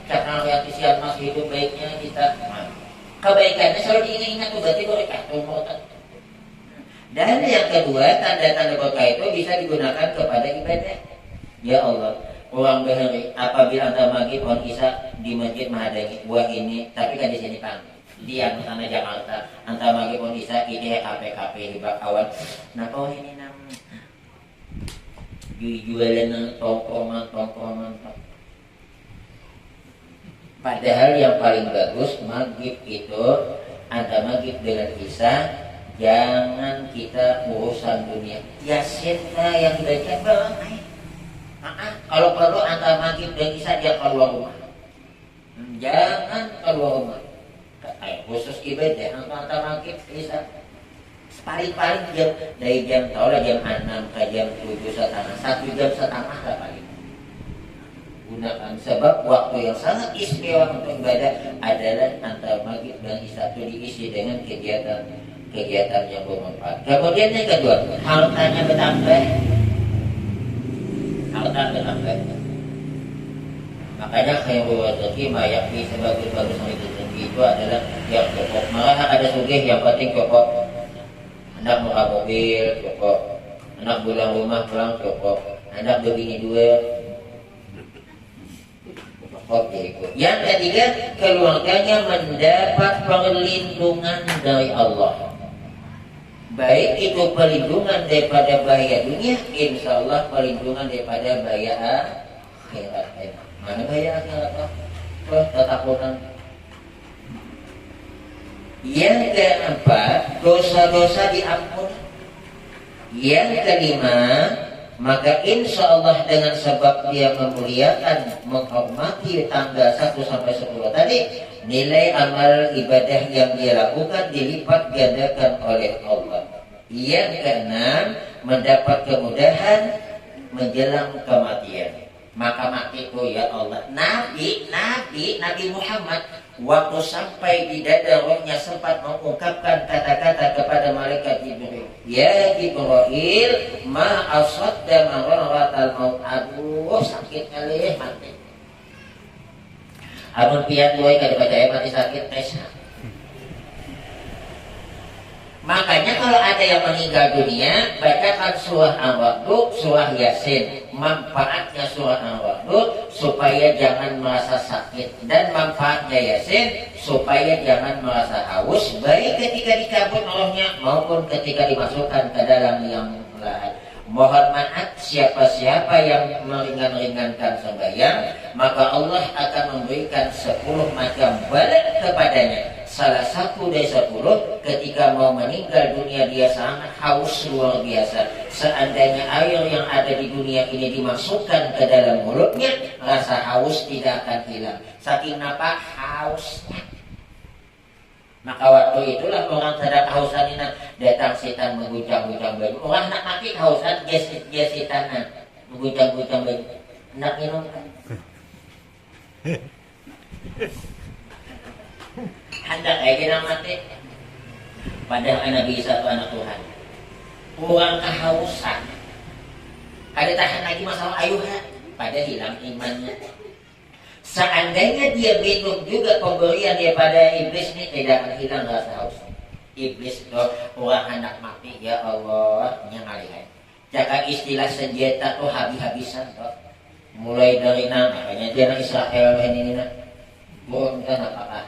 karena yang siap masih hidup baiknya kita. Kebaikannya selalu diingat tuh berarti berkah umur. Dan yang kedua, tanda-tanda berkah itu bisa digunakan kepada ibadah. Ya Allah, orang berhari apabila anda maghrib on isya di masjid Mahadani buah ini, tapi kan di sini Pak, di sana Jakarta, anda maghrib on isya ini KP hibak awan. Nah kau ini nam jualan tongkrongan. Padahal yang paling bagus maghrib itu anda maghrib dengan isya, jangan kita urusan dunia. Yasin yang dibaca banyak. Kalau perlu antara maghrib dan isya dia keluar rumah. Jangan keluar rumah. Khusus ibadah antara maghrib dan isya. Paling jam dari jam 6 ke jam 7:30, 1 jam setengah lah paling. Gunakan sebab waktu yang sangat istimewa untuk ibadah adalah antara maghrib dan isya itu diisi dengan kegiatan yang bermanfaat. Kemudian yang kedua, hartanya bertambah. Makanya khairul rezeki mayakni sebagus-bagus rezeki itu adalah yang cukup. Malah ada sugih yang penting cukup. Anak muka mobil cukup, anak pulang rumah pulang cukup, anak begini dua cukup gitu. Yang ketiga, keluarganya mendapat perlindungan dari Allah. Baik itu perlindungan daripada bahaya dunia, insya Allah perlindungan daripada bahaya akhirat. Mana bahaya akhirat? Ketakutan. Yang keempat, dosa-dosa diampuni. Yang kelima, maka insya Allah dengan sebab dia memuliakan, menghormati tanggal 1 sampai 10 tadi, nilai amal ibadah yang dia lakukan dilipat gandakan oleh Allah. Yang keenam, mendapat kemudahan menjelang kematian. Maka mati itu ya Allah, Nabi Muhammad waktu sampai di dada rohnya sempat mengungkapkan kata-kata kepada malaikat Jibril, ya Jibril, ma asadda mararatal maut. Aduh sakit kali mati. Amun pian duwe kada percaya mati sakit tesa. Makanya kalau ada yang meninggal dunia, bacakan surah Al-Waqtu, surah Yasin. Manfaatnya surah Al-Waqtu supaya jangan merasa sakit, dan manfaatnya Yasin supaya jangan merasa haus, baik ketika dicabut rohnya maupun ketika dimasukkan ke dalam liang lahat. Mohon maaf siapa-siapa yang meringan-ringankan sembahyang, maka Allah akan memberikan 10 macam bala kepadanya. Salah satu dari 10, ketika mau meninggal dunia dia sangat haus luar biasa. Seandainya air yang ada di dunia ini dimasukkan ke dalam mulutnya, rasa haus tidak akan hilang. Saking apa hausnya. Maka waktu itulah orang sadar kehausan ini, datang setan mengguncang-guncang baju. Orang nak mati kehausan, dia setan mengguncang-guncang baju. Nak minum kan? Hendak aja nak mati. Padahal Nabi Isa itu anak Tuhan. Orang kehausan, kada tahan lagi masalah ayuhan, pada hilang imannya. Seandainya dia minum juga pemberian daripada iblis ini, tidak akan hilang rasa haus. Iblis tuh orang hendak mati, ya Allah, nyangalihan. Jaka istilah senjata tuh habis-habisan tuh. Mulai dari makanya dia Israel ini bukan apakah.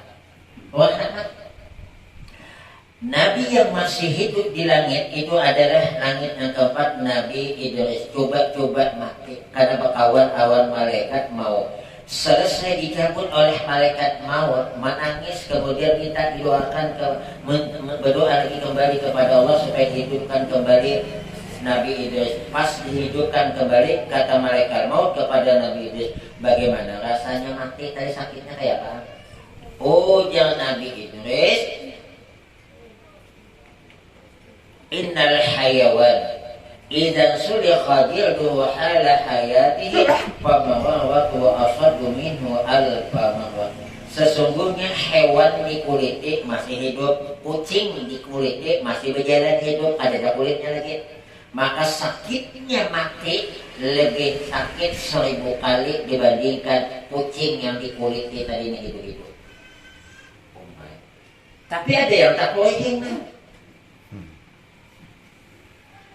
Nabi yang masih hidup di langit itu adalah langit yang keempat, Nabi Idris. Coba-coba mati karena berkawan awan malaikat maut. Selesai dicabut oleh malaikat maut, menangis, kemudian minta didoakan, berdoa lagi kembali kepada Allah supaya dihidupkan kembali Nabi Idris. Pas dihidupkan kembali, kata malaikat maut kepada Nabi Idris, bagaimana rasanya mati tadi, sakitnya kayak apa? Oh, jangan Nabi Idris, innal hayawan idan sulikha jilduhu hala hayatihi famarrat wa asadu minhu alfamarrat. Sesungguhnya hewan di kulitnya masih hidup, kucing di kulitnya masih berjalan hidup, ada kulitnya lagi, maka sakitnya mati lebih sakit 1000 kali dibandingkan kucing yang di kulitnya tadinya hidup-hidup. Tapi ada yang tak boleh ingat.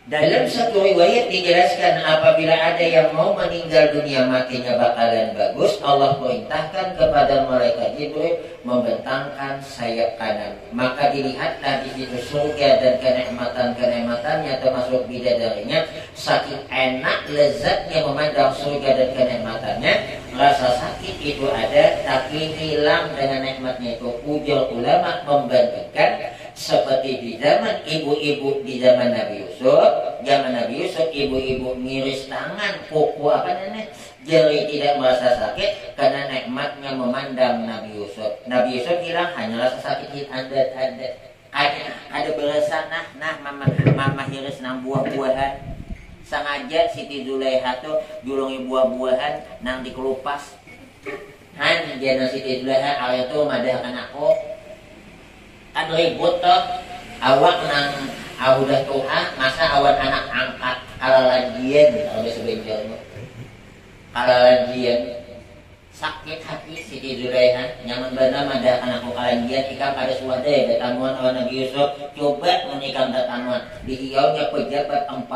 Dalam satu riwayat dijelaskan apabila ada yang mau meninggal dunia matinya bakalan bagus, Allah perintahkan kepada malaikat Jibril membentangkan sayap kanan. Maka dilihatlah di situ surga dan kenikmatan-kenikmatannya termasuk bidadarinya. Saking enak lezatnya memandang surga dan kenikmatannya, rasa sakit itu ada tapi hilang dengan nikmatnya itu. Ujar ulama membandingkan seperti di zaman ibu-ibu di zaman Nabi Yusuf. Zaman Nabi Yusuf ibu-ibu ngiris tangan, kuku jari tidak merasa sakit karena nikmatnya memandang Nabi Yusuf. Nabi Yusuf hilang hanya rasa sakit ada berasa mama hiris nang buah-buahan. Sengaja Siti Zulaiha tuh julungi buah-buahan nang dikelupas. Dia nang Siti Zulaiha awal tuh madahkan aku. Kan ribut toh, awak nang udah Tuhan, masa awan anak angkat kalalajian, kalau bisa benjol kalalajian, sakit hati Siti Zulaiha, nyaman benar madah anakku kalalajian, ikam ada suwadai datamuan awan Nabi Yusuf, coba menikam datamuan, dihiaunya pejabat 40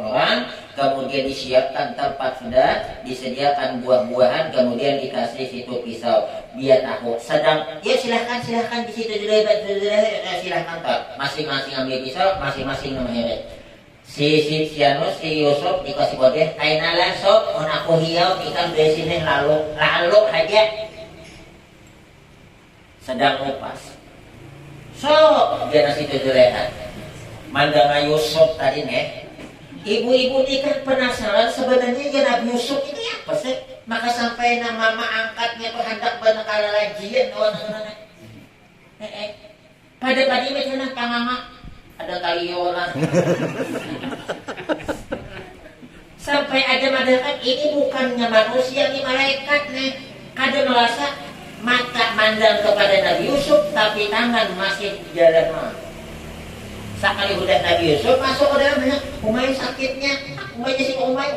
orang, kemudian disiapkan tempat sudah, disediakan buah-buahan, kemudian dikasih situ pisau. Biar tahu sedang ya silahkan di situ silahkan tak masing-masing ambil pisau, masing-masing mengheret si Yusuf dikasih kode kainalah sok aku hiau ikan dari sini lalu aja sedang ngupas sok dia nasi tujurehan mandang Yusuf tadi nih ibu-ibu ini kan penasaran sebenarnya ya Nabi Yusuf ini apa sih? Maka sampai nama mama angkatnya tuh hendak benekala lajian pada macam mama ada kali orang sampai ada madakan ini bukannya manusia ini malaikat nih. Kada merasa mata mandang kepada Nabi Yusuf tapi tangan masih jalan sekali udah Nabi Yusuf masuk ke dalamnya umay sakitnya umaynya si umay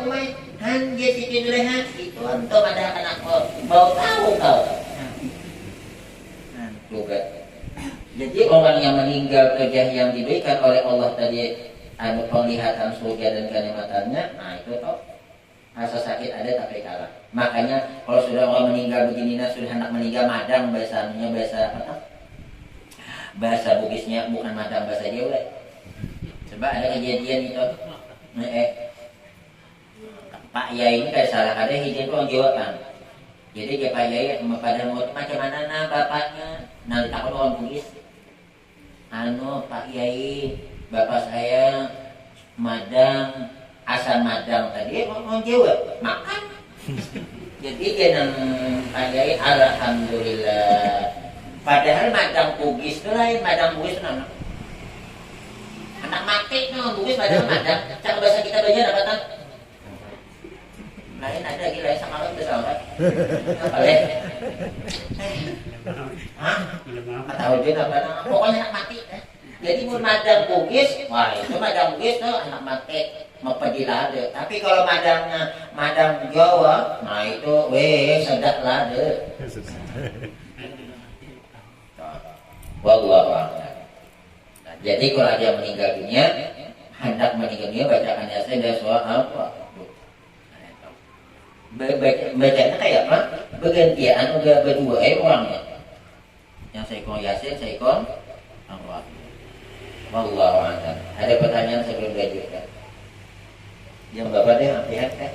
dia Siti Zulaiha itu untuk ada anak mau tahu kau juga. Jadi orang yang meninggal kerja yang diberikan oleh Allah tadi ada penglihatan surga dan kenikmatannya, nah itu toh rasa sakit ada tapi kalah. Makanya kalau sudah orang meninggal begini sudah hendak meninggal madang bahasa Bugisnya bukan madang bahasa Jawa. Coba ada kejadian itu Pak Yai ini kayak salah ada hijau orang Jawa kan. Jadi dia Pak Yai pada mau macam mana bapaknya. Nah ditakut orang Bugis. Pak Yai bapak saya madang asal madang tadi orang Jawa makan. Jadi dia nang Pak Yai alhamdulillah. Padahal madang Bugis itu lain, madang Bugis itu anak mati no Bugis padahal madang. Cara bahasa kita belajar apa tak? Lain ada lagi lain sama lo besar kan? Boleh? Tahu dia apa? Pokoknya nak mati. Jadi mun madang bugis, wah itu madang bugis tuh anak mate mempedilade. Tapi kalau madang Jawa, nah itu sedak lade. Wallahu a'lam. Nah, jadi kalau dia meninggal dunia, hendak meninggal dunia bacakan yasin dan soal apa? Bacanya kayak apa? Bergantian udah berdua orangnya. Yang seikon yasin, seikon Allah. Wallahu a'lam. Ada pertanyaan sebelum dilanjutkan? Yang Bapak deh lihat kan?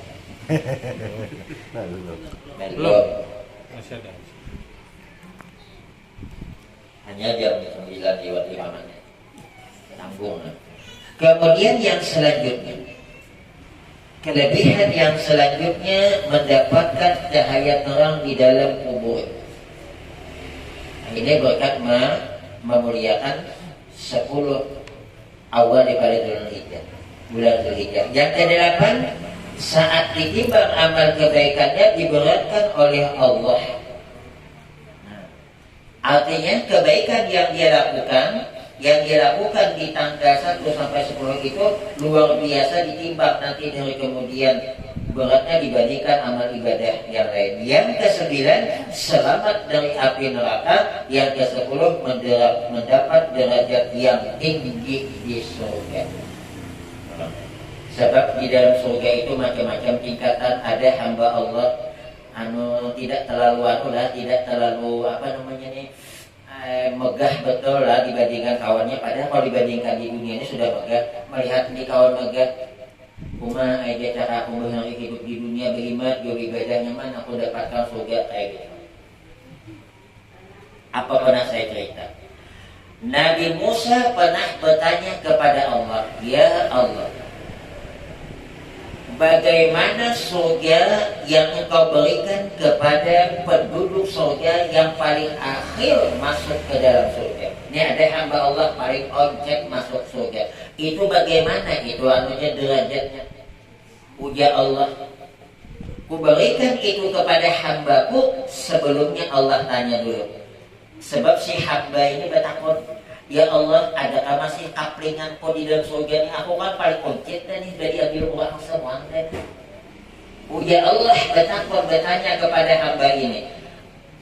Belum. Masih ada. Hanya jam 9 lewat 5 menit. Tanggung. Kemudian yang selanjutnya, kelebihan yang selanjutnya mendapatkan cahaya terang di dalam kubur. Ini berkat memuliakan 10 awal daripada bulan Dzulhijjah. Yang ke-8, saat ditimbang amal kebaikannya diberatkan oleh Allah. Artinya kebaikan yang dia lakukan di tanggal 1 sampai 10 itu luar biasa ditimbang nanti dari kemudian beratnya dibandingkan amal ibadah yang lain. Yang ke-9, selamat dari api neraka. Yang ke-10, mendapat derajat yang tinggi di surga. Sebab di dalam surga itu macam-macam tingkatan. Ada hamba Allah tidak terlalu tidak terlalu megah betul lah dibandingkan kawannya. Padahal kalau dibandingkan di dunia ini sudah megah. Melihat di kawan megah, Uma aja cara aku hidup di dunia berkhidmat, jauh ibadahnya mana aku dapatkan surga kayak gitu. Apa pernah saya cerita? Nabi Musa pernah bertanya kepada Allah, ya Allah, bagaimana surga yang engkau berikan kepada penduduk surga yang paling akhir masuk ke dalam surga? Ini ada hamba Allah paling ojek masuk surga. Itu bagaimana itu derajatnya? Ujar Allah, ku berikan itu kepada hambaku sebelumnya Allah tanya dulu. Sebab si hamba ini bertakut, ya Allah, adakah masih kaplingan kau di dalam surga ini? Aku kan paling ojek dan ini sudah diambil orang semua. Ujar Allah bertanya kepada hamba ini,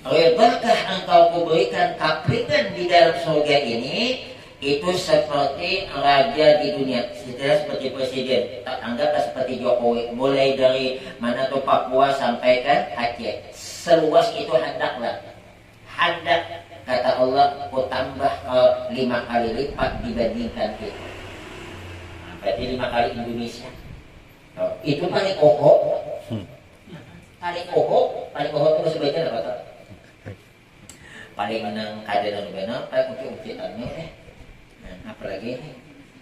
redakah engkau kuberikan kaplingan di dalam surga ini? Itu seperti raja di dunia, seperti presiden. Anggaplah seperti Jokowi, mulai dari mana tuh Papua sampai ke Aceh. Seluas itu hendak kata Allah, ku tambah 5 kali lipat dibandingkan itu. Berarti 5 kali Indonesia. Itu paling kokoh. Paling kokoh itu sebaiknya apa tuh? Paling menang kaderan benar, paling uci-uciannya apalagi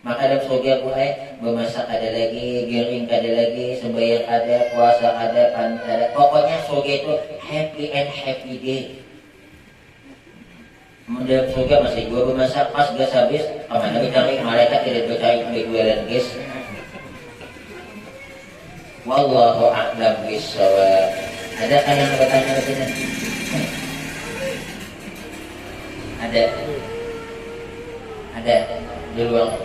maka dalam surga gue bermasak ada lagi, giring ada lagi, sembahyang ada, puasa ada, panen ada. Pokoknya surga itu happy and happy day. Dalam surga masih gue bermasak, pas gas habis kemana dicari, malaikat tidak bercari jualan gas. Wallahu a'lam bishawab. Ada yang bertanya di sini? Ada di luar.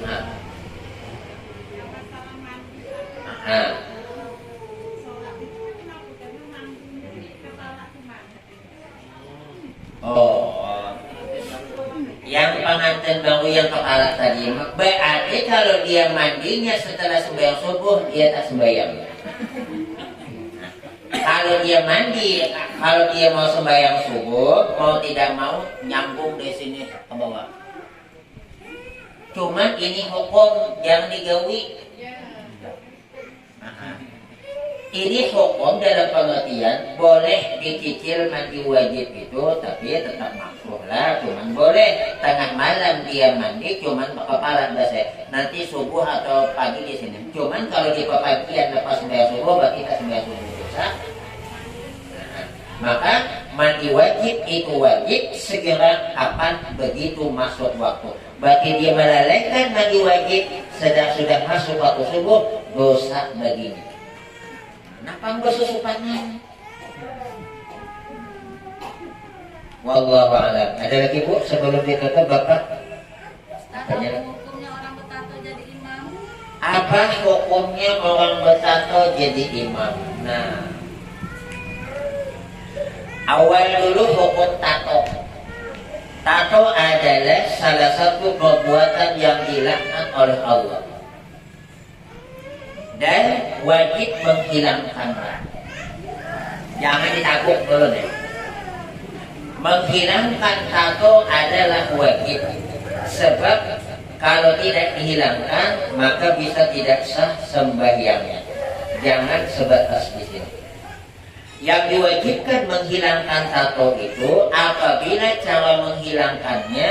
Yang pengantin baru yang kepala tadi, berarti kalau dia mandinya setelah sembahyang subuh, dia tak sembahyang. Kalau dia mandi, kalau dia mau sembahyang subuh, mau tidak mau nyambung di sini ke bawah. Cuma ini hukum jangan digawi. Ini hukum dalam pengertian boleh dicicil mandi wajib itu, tapi tetap makruh lah. Cuman boleh tengah malam dia mandi, cuman kepala basah. Nanti subuh atau pagi di sini. Cuman kalau di pagian lepas sembahyang subuh, berarti kita sembahyang subuh dosa. Maka mandi wajib itu wajib segera kapan begitu masuk waktu. Berarti dia melalaikan mandi wajib sudah masuk waktu subuh, dosa baginya. Kenapa enggak susupanan? Wallahu a'lam. Ada lagi Bu sebelum ditutup Bapak? Tanya. Hukumnya orang bertato jadi imam? Apa hukumnya orang bertato jadi imam? Nah, awal dulu hukum tato. Tato adalah salah satu perbuatan yang dilaknat oleh Allah dan wajib menghilangkannya. Jangan ditakut dulu deh. Menghilangkan tato adalah wajib, sebab kalau tidak dihilangkan maka bisa tidak sah sembahyangnya. Jangan sebatas di sini. Yang diwajibkan menghilangkan tato itu apabila cara menghilangkannya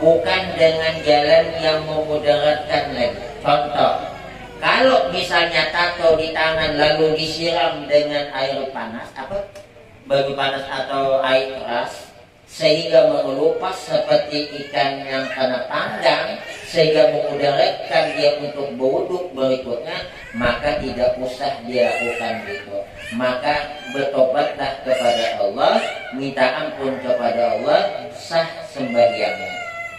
bukan dengan jalan yang memudaratkan lagi. Contoh, kalau misalnya tato di tangan lalu disiram dengan air panas, baju panas atau air keras, sehingga mengelupas seperti ikan yang kena panggang, sehingga memudaratkan dia untuk berwuduk berikutnya, maka tidak usah dilakukan gitu. Maka bertobatlah kepada Allah, minta ampun kepada Allah, sah sembahyangnya.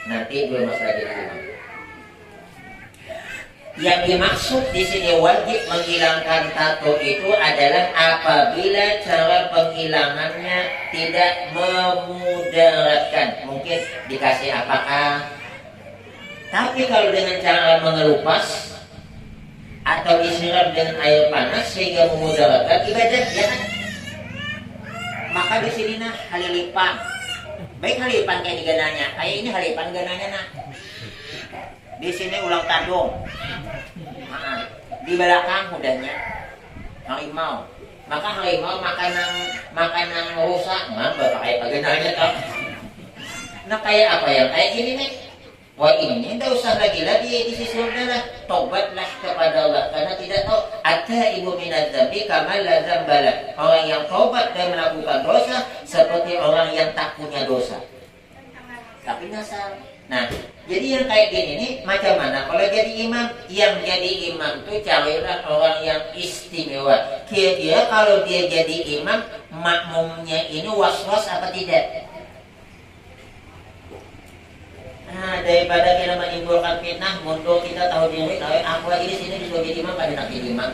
Nanti belum masalah jadi imam. Yang dimaksud di sini wajib menghilangkan tato itu adalah apabila cara penghilangannya tidak memudaratkan. Mungkin dikasih apakah? Tapi kalau dengan cara mengelupas atau disiram dengan air panas sehingga memudaratkan ibadah, ya kan? Maka di sini nah halilipan. Baik halipan kayak digananya. Kayak ini halipan gananya nah. Di sini ulang tadung. Nah, di belakang udahnya harimau. Maka harimau makanan rusak, mah bapak kayak bagananya toh. Nah kayak apa ya? Kayak gini nih. Wah ini tidak usah lagi di sisi lah. Tobatlah kepada Allah karena tidak tahu ada ibu minat zambi kamal lazam bala. Orang yang tobat dan melakukan dosa seperti orang yang tak punya dosa. Tapi nasal. Nah, jadi yang kayak gini nih macam mana? Kalau jadi imam, yang jadi imam tuh carilah orang yang istimewa. Kira-kira kalau dia jadi imam, makmumnya ini was-was apa tidak? Nah, daripada kita menimbulkan fitnah, mundur kita tahu diri, aku lagi di sini disuruh jadi imam, pada nak jadi imam.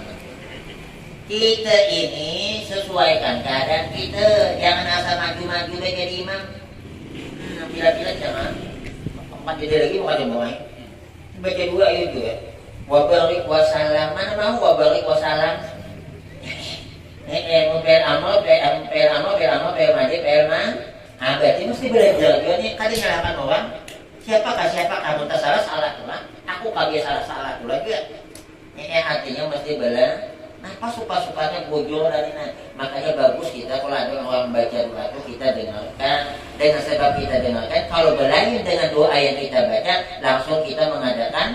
Kita ini sesuaikan keadaan kita, jangan asal maju-maju jadi imam. Bila-bila jangan. Empat jadi lagi bukan jemaah. Baca dua itu ya. Wabarik wassalam, mana mau wabarik wassalam? Per amal, berarti mesti belajar juga nih. Kali nyalakan orang. Siapakah kamu salah tuh lah. Aku kagak salah tuh lagi ya. Artinya mesti bela. Nah pasukannya bujur dari nanti. Makanya bagus kita kalau ada orang baca doa itu kita dengarkan. Dengan sebab kita dengarkan, kalau berlain dengan doa yang kita baca, langsung kita mengadakan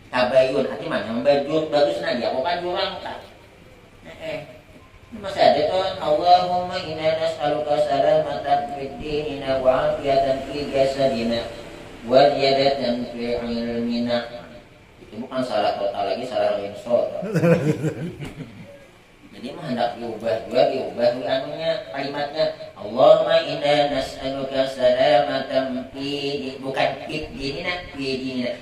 tabayun. Artinya mana yang bagus nanti. Aku kan jurang tak. Masih ada tuh. Allahumma inna nas'aluka salamatan fid dinina wa afiyatan fi jasadina wa ziyadatan fi ilmina. Itu bukan salah total lagi, salah rinso. Jadi mah hendak diubah anunya kalimatnya. Allahumma inna nas'aluka salamatan fi, bukan fi dinina.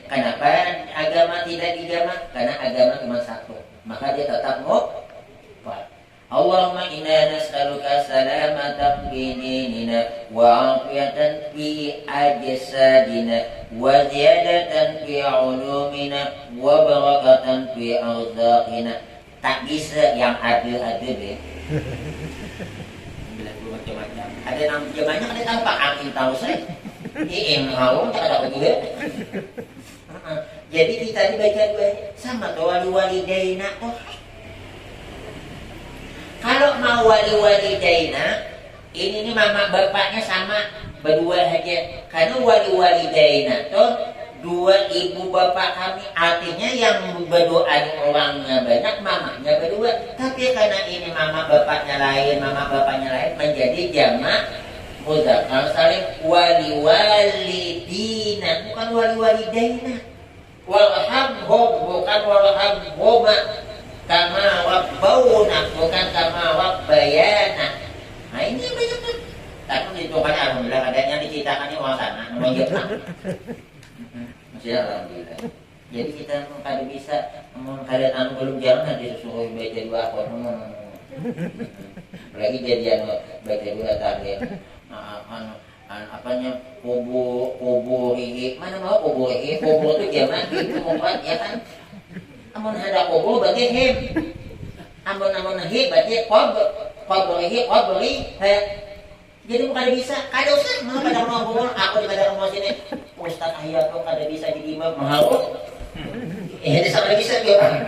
Kenapa agama tidak dijamak? Karena agama cuma satu. Maka dia tetap mufrad. Allahumma inna nas'aluka salamatan fi dinina wa afiyatan fi ajsadina wa ziyadatan fi ulumina wa barakatan fi arzaqina. Tak bisa yang ada deh. Macam-macam. Ada namanya ada tanpa angin tahu saya. Mau tak ada begitu. Jadi kita dibaca dua sama tuh wali daina tuh. Kalau mau wali daina, ini nih mama bapaknya sama berdua aja. Karena wali daina tuh dua ibu bapak kami, artinya yang berdoa orangnya banyak, mamanya berdua. Tapi karena ini mama bapaknya lain menjadi jamak muzakkar salim wali-walidina, bukan wali-walidaina. Warhamhum bukan warhamhuma, kama rabbauna bukan kama rabbayana. Nah ini banyak tuh. Tapi itu kan alhamdulillah ada yang diceritakannya orang sana namanya Jepang. Masih Ya, alhamdulillah. Jadi kita kada bisa kada belum jangan disuruh baca dua akor. Apalagi jadian baca dua tahlil. Apanya kubur ini mana mau kubur ini kubur itu jamak itu mufrad ya kan. Amun ada kubur berarti him. Amun him berarti qabri. Jadi kada bisa, kada usah mau pada rumah kubur, aku di pada rumah sini. Ustaz ayah kok kada bisa jadi imam mahal. Jadi sama bisa juga.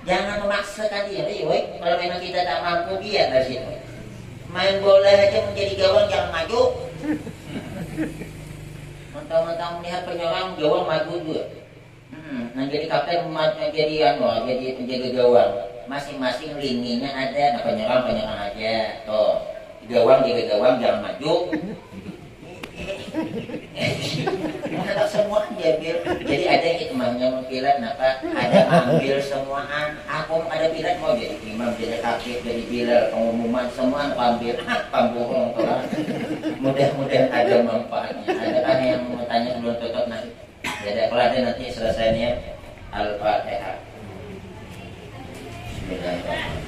Jangan memaksakan diri, woi. Kalau memang kita tak mampu biar dari situ. Main bola aja menjadi gawang jangan maju. Mentang-mentang melihat penyerang gawang maju juga. Nah jadi kapten jadi gawang. Masing-masing lininya ada, nah penyerang aja. Tuh, gawang jangan maju. Ada semua diambil. Jadi ada imamnya mengkilat, napa? Ada ambil semuaan. Aku ada bilat mau jadi imam, jadi kafir, jadi bilal, pengumuman semua aku ambil. Pambohong tuh. Mudah-mudahan ada manfaatnya. Ada kan yang mau tanya sebelum tutup nanti. Jadi kalau ada nanti selesainya Al-Fatihah. Bismillahirrahmanirrahim.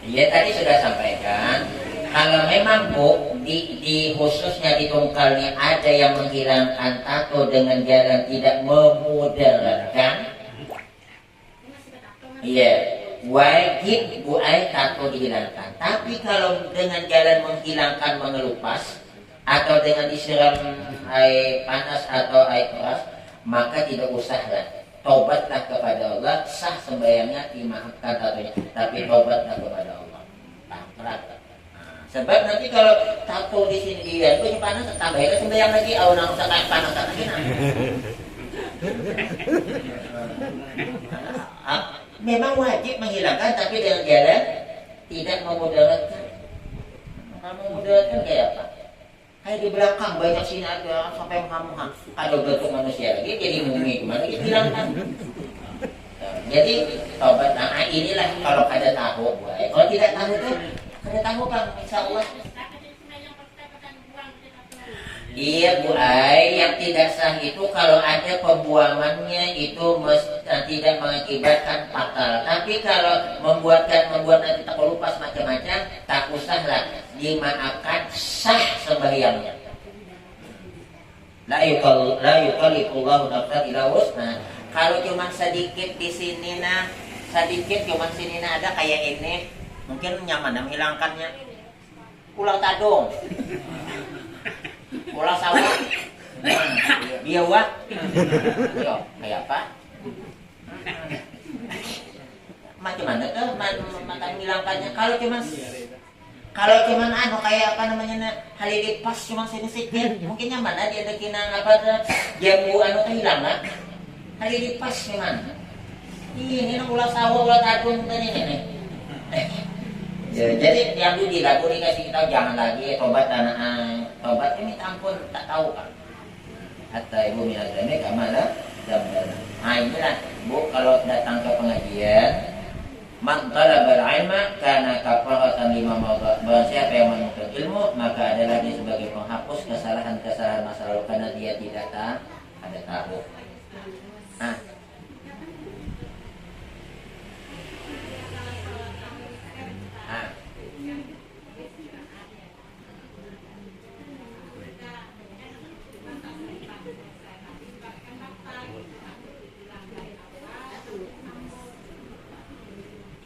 Ya tadi sudah sampaikan kalau memang Bu di khususnya di tungkalnya ada yang menghilangkan tato dengan jalan tidak memudaratkan, iya wajib Bu tato dihilangkan. Tapi kalau dengan jalan menghilangkan mengelupas atau dengan disiram air panas atau air keras maka tidak usahlah. Taubatlah kepada Allah, sah sembahyangnya dimaafkan tatonya, tapi taubatlah kepada Allah. Sebab nanti kalau tato di sini dia itu panas, tambahnya sembahyang lagi, awan sangat panas lagi. Memang wajib menghilangkan, tapi dengan jalan tidak memudaratkan. Kalau memudaratkan kayak apa? Kayak di belakang banyak sini ada sampai menghamuhan. Ada bentuk manusia lagi jadi mumi kemana kita hilangkan. Jadi tobat. Nah inilah kalau ada tahu. Kalau tidak tahu tuh ada tahu kan insya Allah. Iya Bu Ai, yang tidak sah itu kalau ada pembuangannya itu tidak mengakibatkan fatal. Tapi kalau membuat nanti tak lupas macam-macam, tak usahlah dimaafkan, sah sembahyangnya. La yukallifullahu nafsan illa wus'aha. Kalau cuma sedikit di sini sedikit cuma sini ada kayak ini, mungkin nyaman menghilangkannya. Pulau Tadung. Pulau Sawah, Biawak, kayak apa? Macam mana tuh mata menghilangkannya? Kalau cuman kayak apa namanya halidipas cuma sini sedikit, mungkin nyaman dia ada kina apa jambu tuh hilang lah. Halidipas cuman. Ini Pulau Sawah, Pulau Tadung ini nih. Ya, jadi yang dulu dikasih tahu jangan lagi tobat tobat ini minta ampun tak tahu kan. Hatta ibu minazami kamala damdana. Nah inilah Bu kalau datang ke pengajian man talabal ilma kana kafaratan lima mawdhu. Barang siapa yang menuntut ilmu maka ada lagi sebagai penghapus kesalahan-kesalahan masa lalu karena dia tidak ada tahu. Nah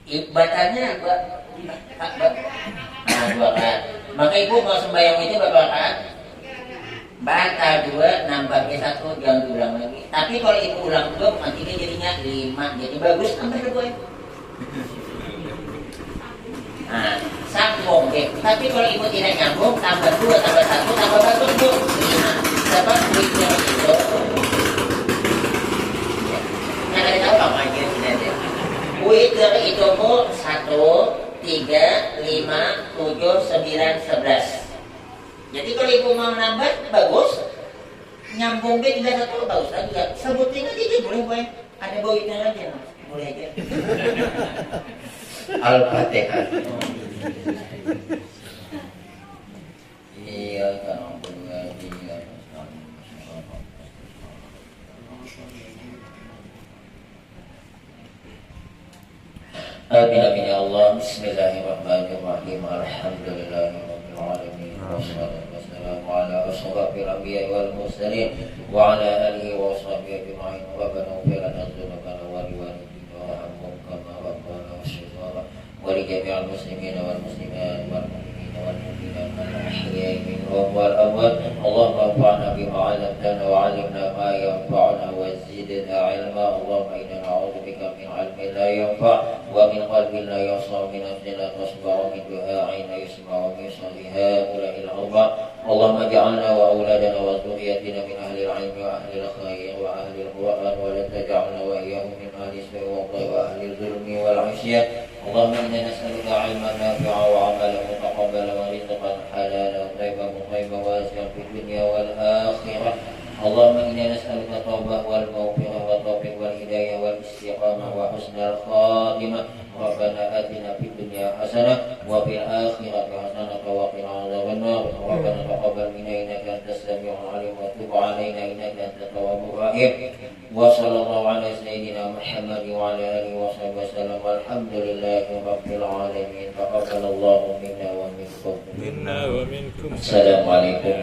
ibadahnya dua rakaat. Maka ibu mau sembahyang itu berapa rakaat? Baca 2 nambahnya 1 jangan diulang lagi. Tapi kalau ibu ulang dulu nantinya jadinya 5. Jadi bagus tambah 2. Nah, sambung deh. Tapi kalau ibu tidak nyambung tambah 2 tambah 1 tambah bagus Bu. 5. Sebab witir itu. Yang ada tahu apa aja tidak ada. Witir itu Bu 1, 3, 5, 7, 9, 11. Jadi kalau ibu mau nambah bagus, nyambung B juga 1 bagus lagi. Sebutin aja boleh boleh. Ada witir aja boleh aja. Al-Fatihah. Amin amin ya Allah. Bismillahirrahmanirrahim. Alhamdulillahirabbil alamin. Wassalatu wassalamu ala asyrafil anbiya'i wal mursalin wa ala alihi wa sahbihi ajma'in. Rabbana ighfir lana dzunubana wa liwalidayna warhamhum kama rabbayana shighara wa li jami'il muslimina wal muslimat wal mu'minina wal mu'minat al-ahya'i minhum wal amwat. Allahumma anfa'na bima 'allamtana wa 'allimna ma yanfa'una wa zidna 'ilma. Allahumma inna na'udzubika min 'ilmin la yanfa' ومن قلب لا يصنع من نفس لا تصبع ومن دعاء لا يسمع ومن صالح هؤلاء الأربع. اللهم اجعلنا وأولادنا وذريتنا من أهل العلم وأهل الخير وأهل القرآن ولا تجعلنا وإياهم من أهل السوء والضيق وأهل الظلم والعصيان. اللهم إنا نسألك علما نافعا وعملا متقبلا ورزقا حلالا طيبا مطيبا واسعا في الدنيا والآخرة. اللهم إنا نسألك التوبة والمغفرة والتوفيق والهداية والاستقامة وحسن الخاتمة. ربنا آتنا في الدنيا حسنة وفي الآخرة حسنة وقنا عذاب النار. ربنا تقبل منا إنك أنت السميع العليم وتب علينا إنك أنت التواب الرحيم. وصلى الله على سيدنا محمد وعلى آله وصحبه وسلم والحمد لله رب العالمين. تقبل الله منا ومنكم. منا ومنكم. السلام عليكم.